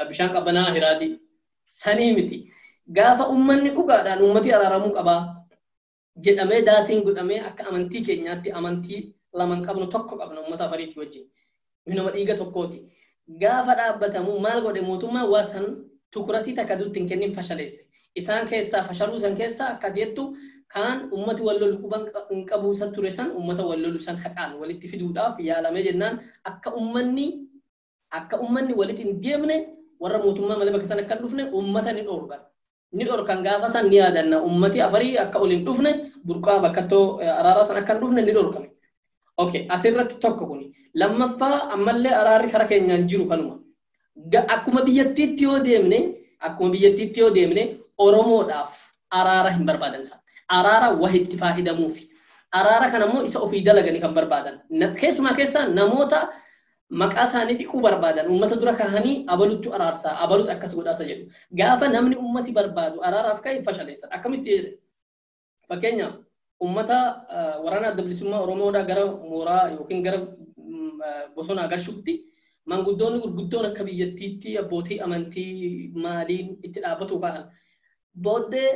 bishaan qabanaa hiraati sanii miti. Gaafa ummanni dhugaadhaan ummati araaramuu qabaa jedhamee daasiin godhamee akka amantii keenyaatti amantii laman qabnu tokko qabna ummata Afariitii wajjin. Minuma dhiiga tokkooti. Gaafa dhaabbatamu maal godhe mootummaa waasan tukuratii takka duutti hin kennin fashaleesse. Isaan keessaa fashaluu san keessaa akka jettu kaan ummati wal lolu quban hin qabu san ture san ummata wal lolu san haqaan walitti fiduudhaaf yaalamee jennaan akka ummanni walitti hin deemne warra mootummaa malee bakka san akka hin dhufne ummata ni dhorkan. Ni dhorkan gaafa san ni yaadanna ummati Afarii akka ol hin dhufne burqaa bakkattoo araaraa san akka hin dhufne ni dhorkame. Okay, asirratti tokko kuni. Lammaffaa ammallee araarri kara keenyaan jiru kanuma. Akkuma biyyattiitti yoo deemne Oromoodhaaf araara hin barbaadan isaan. Araara wahitti faayidamuufi. Araara kana immoo isa ofii dalaganii kan barbaadan. Keessumaa keessaa namoota maqaa isaanii dhiquu barbaadan uummata dura kaahanii abalutti araarsaa abalutti akkas godhaasa jedhu. Gaafa namni uummati barbaadu araaraaf ka'e fashaleessan. Akkamitti jedhe? Fakkeenyaaf ummata waraana adda bilisummaa Oromoodhaa gara mooraa yookiin gara bosona agarsiisutti maanguddoonni gurguddoon akka biyyattiitti abbootii amantii maaliin itti dhaabbatu ka'an. Booddee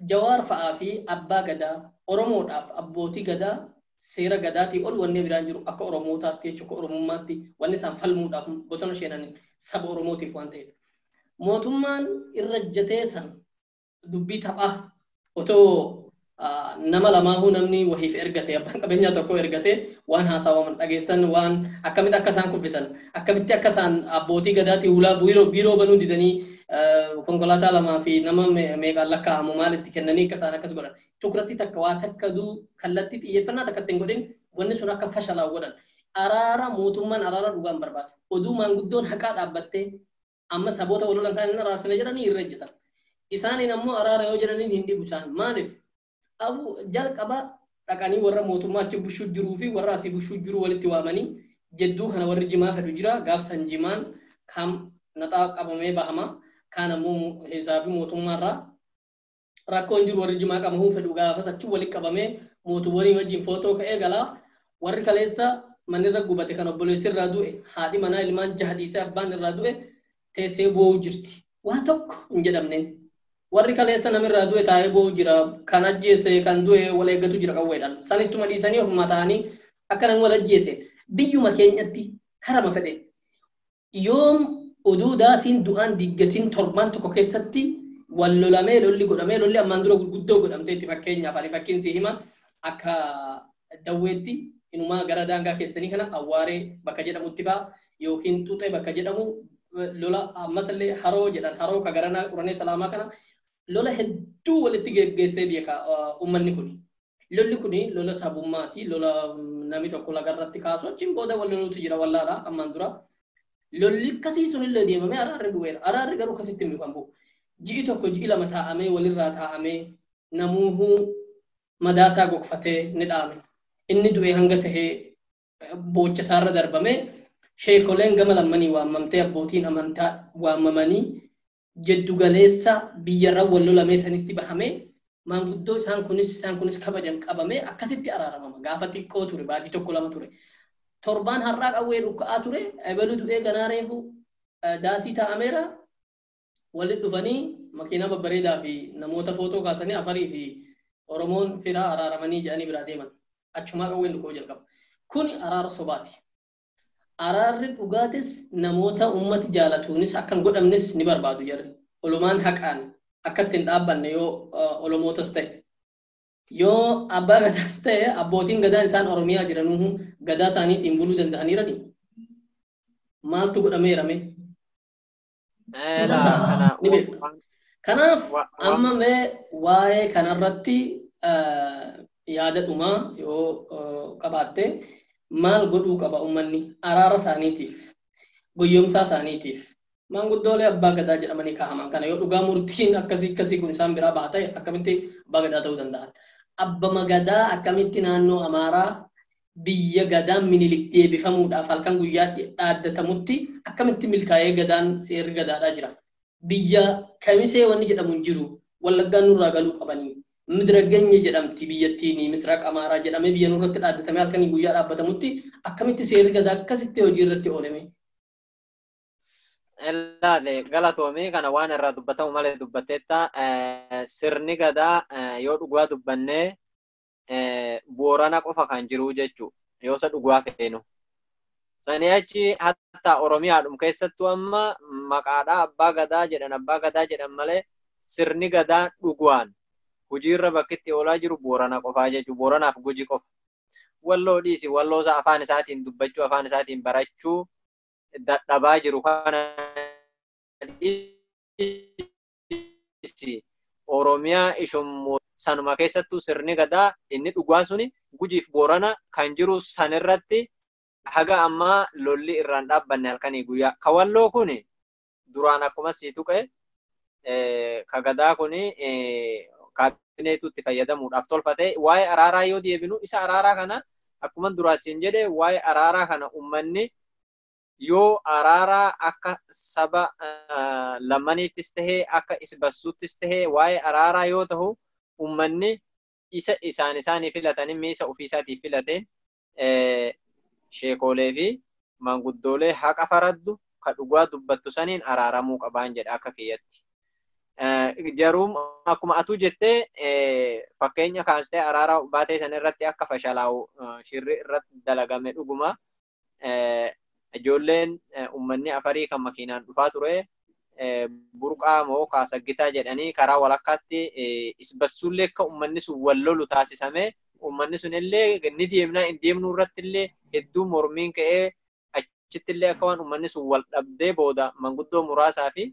Jawaar fa'aa fi abbaa gadaa Oromoodhaaf abbootii gadaa seera gadaatii ol wanni biraan jiru akka Oromootaatti jechuudha akka Oromummaatti wanni isaan falmuudhaaf bosona sheenanii saba Oromootiif waan ta'eef. Mootummaan irra jatee san dubbii taphaa otoo nama lamaahuu namni wahiif ergate abbaan qabeenyaa tokko ergate waan haasawaman dhageessan waan akkamitti akka isaan kuffisan akkamitti akka isaan abbootii gadaatii ulaa biiroo banuu didanii konkolaataa lamaa fi nama meeqaan lakkaa'amu maalitti kennanii akka isaan akkas godhan tukuratti takka waa takka kallattii xiyyeeffannaa takka ittiin godhin wanni sun akka fashalaa godhan araara mootummaan araara dhugaan barbaadu oduu maanguddoon haqaa dhaabbattee amma saboota walolan kan inni araarsine jedhanii irra ejjetan isaaniin ammoo araara yoo jedhaniin hin dhibu isaan maaliif jalqaba dhaqanii warra mootummaa achi bushuu jiruu fi warra asii bushuu jiru walitti waamanii jedduu kana warri jimaa fedhu jira gaafsan jimaan kam naxaa qabamee bahama kaan ammoo hisaabii mootummaarraa rakkoon jiru warri jimaa qabamuu fedhu gaafas achi walitti qabamee mootummoonni wajjin footoo ka'ee galaa warri kaleessa manirra gubate kan obboleessi irraa du'e haadhi manaa ilmaan jaha dhiisee abbaan irraa du'e teessee boo'uu jirti waa tokko hin jedhamneen. Warri kaleessa namirraa du'e taa'ee boo'u jira kan ajjeese kan du'e wal eeggatu jira qawweedhaan sanittuma dhiisanii ofuma ta'anii akka namni wal ajjeese biyyuma keenyatti karama fedhe yoom oduu daasiin du'aan diggatiin torban tokko keessatti wal lolamee lolli godhamee lolli ammaan dura gurguddoo godhamteetti fakkeenyaaf ani fakkiin si hima akka dawweetti inumaa gara daangaa keessanii kana awwaaree bakka jedhamutti fa'a yookiin xuuxee bakka jedhamu lola ammasallee haroo jedhan haroo ka garanaa quranee salaamaa kana lola hedduu walitti geggeessee beeka ummanni kuni. Lolli kuni lola sabummaati lola namni tokko lagarratti kaasu achiin booda wal loluutu jira wallaadha ammaan dura. Lolli akkasii sunillee deemamee araarri du'eera. Araarri garuu akkasitti hin bu'u. Ji'i tokko ji'i lama taa'amee walirraa taa'amee namuuhuu madaasaa gogfatee ni dhaame. Inni du'e hanga tahee boocha isaarra darbamee sheekoleen gama lammanii waammamtee abbootiin amantaa waammamanii jeddu galeessa biyyarra wal lolamee sanitti bahamee maanguddoo isaan kunis kabajan qabamee akkasitti araaramama. Gaafa xiqqoo ture baatii tokko lama ture. Torbaan har'aa qawwee dhukka'aa ture ebalu du'ee ganaa reefu daasii taa'ameera walitti dhufanii makiinaa babbareedaa fi namoota footoo kaasanii Afarii fi Oromoon firaa araaramanii jedhanii biraa deeman. Achumaa qawween dhukkoo jalqaba. Kuni araara sobaati. Araarri dhugaatis namoota ummati jaalatuunis akkan godhamnes ni barbaadu jarri. Olumaan haqaan akka ittiin dhaabbanne yoo Oromootas ta'e. Yoo abbaa gadaas ta'e abbootiin gadaan isaan Oromiyaa jiranuu gadaa isaaniitiin buluu danda'aniirani. Maaltu godhameerame? Kanaaf amma mee waa'ee kanarratti yaada dhumaa yoo qabaatte maal godhuu qaba uummanni araara isaaniitiif goyyomsaa isaaniitiif maanguddoolee abbaa gadaa jedhamanii kaahaman kana yoo dhugaa murtiin akkasii kun isaan biraa baha ta'e akkamitti abbaa gadaa ta'uu danda'an abbaa gadaa akkamitti naannoo Amaaraa biyya gadaan minilik deebifamuudhaaf halkan guyyaa dhaaddatamutti akkamitti milkaa'ee gadaan seerri gadaadhaa jira biyya kamisee wanni jedhamu hin jiru wallaggaan nurraa galuu qabanii midra ganye jedhamti biyyattiin misraaq Amaaraa jedhamee biyya nurratti dhaaddatamee halkan guyyaa dhaabbatamutti akkamitti seerri gadaa akkasitti hojii irratti oolame Elaale galatoomii kana waan irraa dubbatamu malee dubbatteetta sirni gadaa yoo dhugaa dubbannee Boorana qofa kan jiru jechuudha yoo isa dhugaa feenu. Sanii achi hatta Oromiyaadhum keessattuu amma maqaadhaa abbaa gadaa jedhan malee sirni gadaa dhugaan hojiirra bakkitti oolaa jiru Boorana qofaa jechuudha. Booranaaf Guji qofa. Walloo dhiisi walloosa afaan isaatiin dubbachuu afaan isaatiin barachuu dadhabaa jiru kana Oromiyaa ishummoo sanuma keessattuu sirni gadaa inni dhugaa suni Gujiif Boorana kan jiru sanirratti haga ammaa lolli irraan dhaabbanne halkanii guyyaa. Kawalloo kuni duraan akkuma siitu qe'e ka gadaa kuni kaabineetuutti fayyadamuudhaaf tolfate waa'ee araaraa yoo deebinu isa araaraa kana akkuma duraasiin jedhe waa'ee araaraa kana ummanni yoo araaraa akka saba lamaniittis tahee akka isbassuuttis tahee waa'ee araaraa yoo ta'u ummanni isa isaanii filatanii miisa ofiisaatii filateen sheekolee fi manguddoolee haqa faraddu ka dhugaa dubbattu saniin araaramuu qabaan jedha akka kiyyatti. Jaruum akkuma atuu jettee fakkeenya kaastee araaraa baatee san irratti akka fashalaa'u shirri irratti dalagame dhuguma. Ijoolleen ummanni afarii kan makiinaan dhufaa ture burqaa moo kaasaggitaa jedhanii karaa walakkaatti isbassuullee akka ummanni sun wal lolu taasisame ummanni sun illee ni deemnaa hin deemnu irratti illee hedduu mormiin ka'ee achitti illee akka waan ummanni sun wal dhabdee booda manguddoo muraasaa fi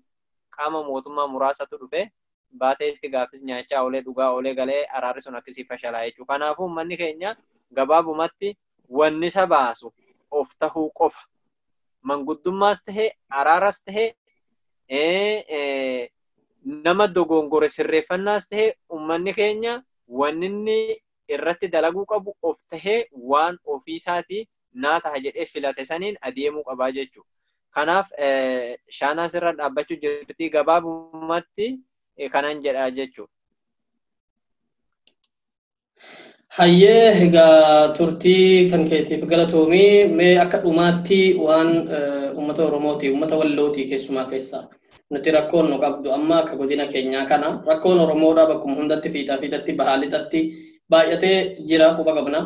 qaama mootummaa muraasatu dhufe baateetti gaafis nyaachaa oolee dhugaa oolee galee araarri sun akkasii fashalaa jechuudha. Kanaafuu ummanni keenya gabaabumatti wanni isa baasu of tahuu qofa. Manguddummaas tahee araaras tahee nama dogongore sirreeffannaas tahee ummanni keenya wanni inni irratti dalaguu qabu of tahee waan ofiisaatii naa taha jedhee filate saniin adeemuu qabaa jechuudha. Kanaaf shaanaa sirra dhaabbachuu jirti gabaabumatti kanan jedha jechuudha. Hayyee egaa turtii kan keetiif galatoomii mee akka dhumaatti waan uummata Oromooti uummata Wallooti keessumaa keessaa nuti rakkoon nu qabdu amma akka godina keenyaa kana rakkoon Oromoodhaa bakkuma hundatti fiixatti bahaalixatti baay'atee jira quba qabna.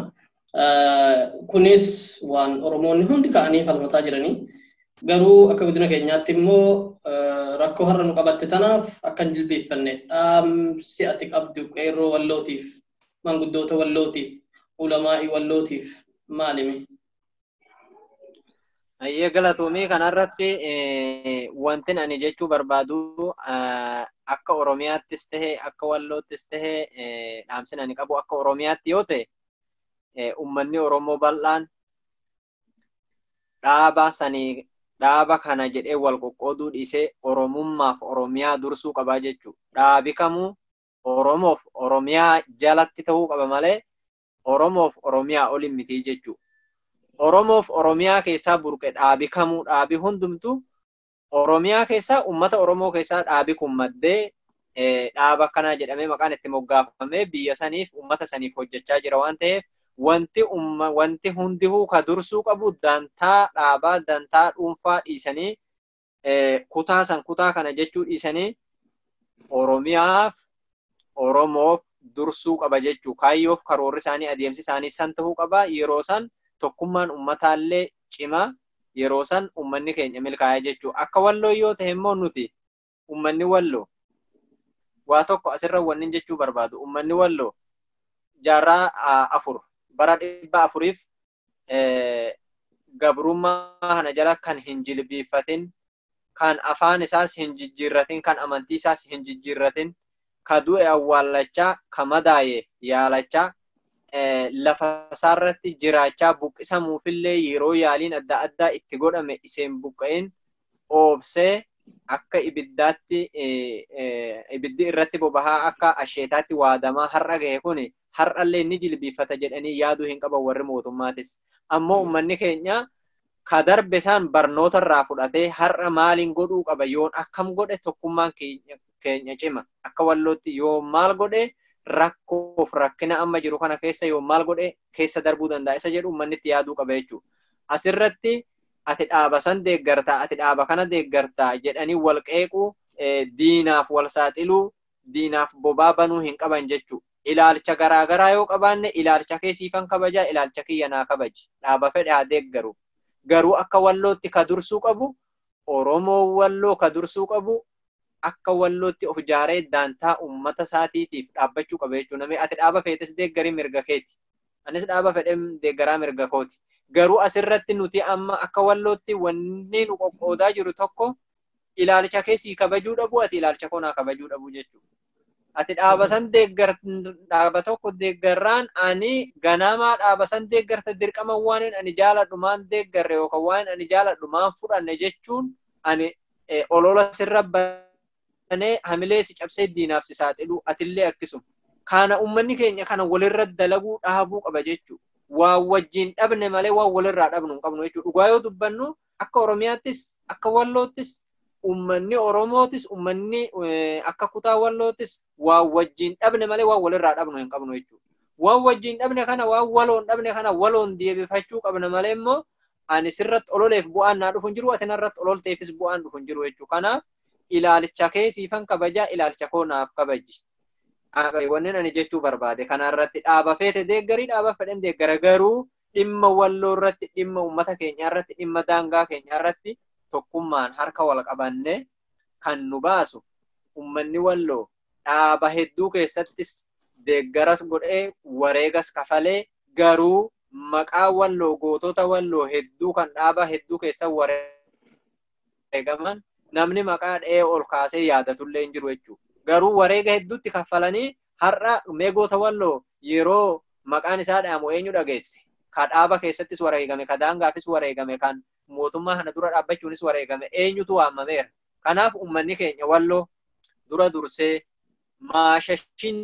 Kunis waan Oromoonni hundi ka'anii falmataa jiranii garuu akka godina keenyaatti immoo rakkoo har'a nu qabatte tanaaf akka hin jilbeeffanne dhaamsi ati qabdu qeerroo Wallootiif manguddoota Wallootiif ulamaa'ii Wallootiif maalimi? Hayyee galatoomii kanarratti wantin ani jechuu barbaadu akka Oromiyaattis tahee akka Walloottis tahee dhaamsin ani qabu akka Oromiyaatti yoo ta'e ummanni Oromoo bal'aan dhaaba kana jedhee wal qoqqooduu dhiisee Oromummaaf Oromiyaa dursuu qabaa jechuudha. Dhaabi kamuu Oromoof Oromiyaa jalatti ta'uu qaba malee Oromoof Oromiyaa olin miti jechuudha. Oromoof Oromiyaa keessaa burqe dhaabi kamuu dhaabi hundumtu Oromiyaa keessaa uummata Oromoo keessaa dhaabi kun maddee dhaaba akkanaa jedhamee maqaan itti moggaafamee biyya saniif uummata saniif hojjechaa jira waan ta'eef wanti hundihuu ka dursuu qabu dantaa dhaabaa dantaa dhuunfaa dhiisanii kutaa kana jechuu dhiisanii Oromiyaaf Oromoof dursuu qaba jechuu kaayyoof karoorri isaanii adeemsi isaanii san ta'uu qaba yeroo san tokkummaan ummataallee cima yeroo san ummanni keenya milkaa'aa jechuu akka Walloo yoo ta'e immoo nuti ummanni Walloo waa tokko asirra wannin jechuu barbaadu ummanni Walloo jaarraa 4 bara 400f gabrummaa kana jala kan hin jilbiifatin kan afaan isaas hin jijjiirratin, kan amantii isaas hin jijjiirratin, ka du'e awwaallachaa, ka madaaye yaalachaa, lafa isaarratti jiraachaa buqqisamuufillee yeroo yaaliin adda addaa itti godhame iseen buqqa'in oobsee akka ibiddaatti ibiddi irratti bobahaa akka asheetaatti waadamaa har'a gahe kuni har'allee ni jilbiifata jedhanii yaaduu hin qaban warri mootummaatis. Ammoo uummanni keenya ka darbe isaan barnoota irraa fudhatee har'a maaliin godhuu qaba yoon akkam godhe tokkummaan keenya cima akka wallootti yoo maal godhe rakkoof rakkina amma jiru kana keessa yoo maal godhe keessa darbuu danda'a isa jedhu uummanni itti yaaduu qaba jechuudha. Asirratti ati dhaaba san deeggartaa, ati dhaaba kana deeggartaa jedhanii wal qeequu, diinaaf wal saaxiluu, diinaaf bobaa banuu hin qaban jechuudha. Ilaalcha garaagaraa yoo qabaanne ilaalcha keessiifan kabajaa, ilaalcha kiyya naa kabaji. Dhaaba fedhe haa deeggaru. Garuu akka wallootti ka dursuu qabu, Oromoo walloo ka dursuu qabu, akka wallootti of ijaaree daantaa uummata isaatiitiif dhaabbachuu qaba jechuudha. Namni ati dhaaba feetes deeggarii mirga keeti. Anis dhaaba fedhe deeggaraa mirga kooti. Garuu asirratti nuti amma akka wallootti wanni nu qoqqoodaa jiru tokko ilaalcha keessii kabajuu dhabu, ati ilaalcha koonaa kabajuu dhabu jechuudha. Ati dhaaba san dhaaba tokko deeggarraan ani ganamaa dhaaba san deeggarta dirqama waan ani jaaladhumaan deeggarre yookaan waan ani jaaladhumaan fudhanne jechuun ani olola sirra banee hamilee si cabsee diinaaf si saaxilu atillee akkasuma. Kana uummanni keenya kana walirra dalaguu dhaabuu qaba jechuudha. Waan wajjin dhabne malee waan walirraa dhabnu hin qabnu jechuudha. Dhugaa yoo dubbannu akka Oromiyaattis akka Walloottis uummanni Oromootis uummanni akka kutaa Wallootis waan wajjin dhabne malee waan walirraa dhabnu hin qabnu jechuudha. Waan wajjin dhabne kana waan waloon dhabne kana waloon deebifachuu qabna malee immoo ani sirratti ololeef bu'aan naa dhufu hin jiru, ati narratti ololteefis bu'aan dhufu hin jiru jechuudha. Kanaaf ilaalcha keessiifan kabajaa, ilaalcha koo naaf kabaji. Wannan ani jechuu barbaade kanarratti dhaaba feete deeggarii dhaaba fedhan deeggara garuu dhimma walloo irratti dhimma uummata keenya irratti dhimma daangaa keenya irratti tokkummaan harka wal qabanne kan nu baasu uummanni walloo dhaaba hedduu keessattis deeggaras godhee wareegas kafalee garuu maqaa walloo gootota walloo hedduu kan dhaaba hedduu keessa wareegaman namni maqaa dhee ol kaasee yaadatullee hin jiru jechuudha. Garuu wareega hedduutti kaffalanii har'a meegoota walloo yeroo maqaan isaa dhaamu eenyu dhageesse? Ka dhaaba keessattis wareegame, ka daangaafis wareegame, kan mootummaa kana dura dhaabbachuunis wareegame eenyutu waamameera. Kanaaf uummanni keenya walloo dura dursee maashashiin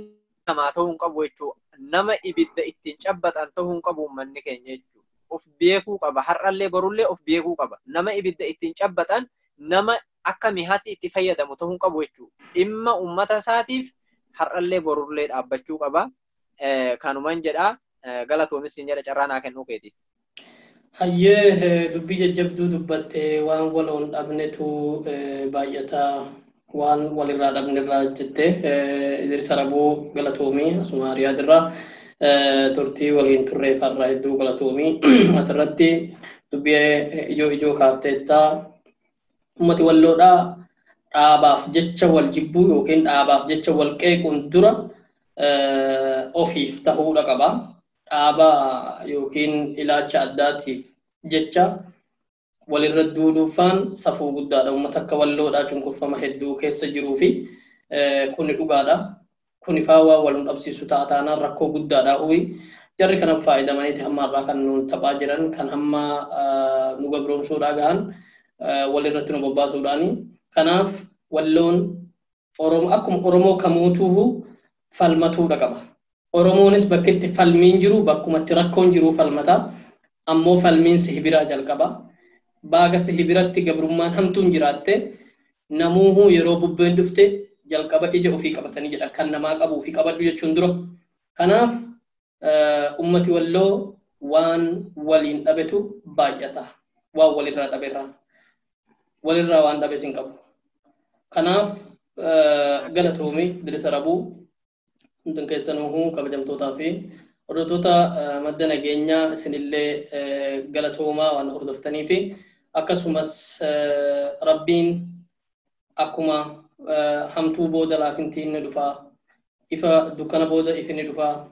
namaa ta'uu hin qabu jechuudha. Nama ibidda ittiin cabbatan ta'uu hin qabu uummanni keenya jechuudha. Of beekuu qaba. Har'allee borullee of beekuu qaba. Nama ibidda ittiin cabbatan nama akka mihaatti itti fayyadamu ta'uu hin qabu jechuudha. Dhimma uummata isaatiif har'allee borullee dhaabbachuu qaba. Kanuman jedhaa galatoomis hin jedha carraa naa kennuu keetiif. Hayyee dubbii jajjabduu dubbattee waan waloon dhabnetu baay'ataa waan walirraa dhabnerraa jettee Idris Arabuu galatoomii asuma Riyaadirraa turtii waliin turreeffarraa hedduu galatoomii asirratti dubbii ijoo kaafteettaa ummati walloodhaa dhaabaaf jecha wal jibbuu yookiin dhaabaaf jecha wal qeequun dura ofiif ta'uudha qaba. Dhaaba yookiin ilaalcha addaatiif jecha walirra duudhuufaan safuu guddaadha. Uummata akka walloodhaa cunqurfama hedduu keessa jiruu fi kuni dhugaadha. Kuni faawaa wal dhabsiisu taataanaan rakkoo guddaadha. Jarri kanaaf faayidamaniiti hamma irraa kan nuun taphaa jiran kan hamma nu gabroomsuudhaa gahan walirratti nu bobbaasuudhaani. Kanaaf walloon akkuma Oromoo kamuutuu falmatuudha qaba. Oromoonis bakka itti falmiin jiru bakkumatti rakkoon jiru falmata. Ammoo falmiin sihibiraa jalqaba. Baaga sihibiratti gabrummaan hamtuun jiraatte namuuhuu yeroo bubbeen dhufte jalqaba ija ofii qabatanii jedhan kan namaa qabuu fi qabadhu jechuun dura. Kanaaf ummati walloo waan waliin dhabetu baay'ata. Waan walirraa dhabeerraa. Walirraa waan dhabes hin qabu. Kanaaf galatoomii Idris Arabuu hundun keessanuuhuu kabajamtootaa fi hordoftoota madda nageenyaa isinillee galatoomaa waan hordoftanii fi akkasumas rabbiin akkuma hamtuu booda laafintiin ni dhufaa ifa dukkana booda ifi ni dhufaa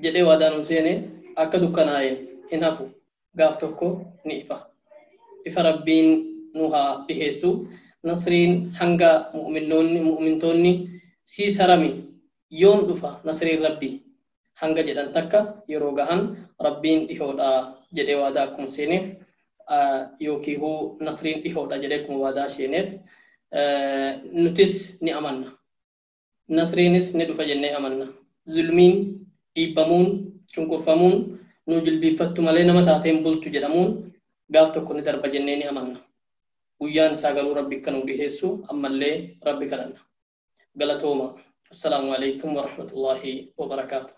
jedhee waadaan seene akka dukkanaa'een hin hafu gaaf tokko ni ifa. Ifa rabbiin nu haa dhiheessu. nasriin hanga mu'mintoonni siis harami yoom dhufa nasriin rabbii hanga jedhan takka yeroo gahan rabbiin dhihoodha jedhee waadaa akkuma seeneef yookiin hoo nasriin dhihoodha jedhee akkuma waadaa seeneef nutis ni amanna. Nasriinis ni dhufa jennee amanna. Zulmiin dhiibbamuun cunqurfamuun nu jilbiiffattu malee nama taateen bultu jedhamuun gaaf tokko ni darba jennee ni amanna. Guyyaan isaa garuu rabbi kan nu dhiheessu ammallee rabbi kadhanna. Galatooma. Assalaamu alaikum wa rahmatullahi wa barakaatuh.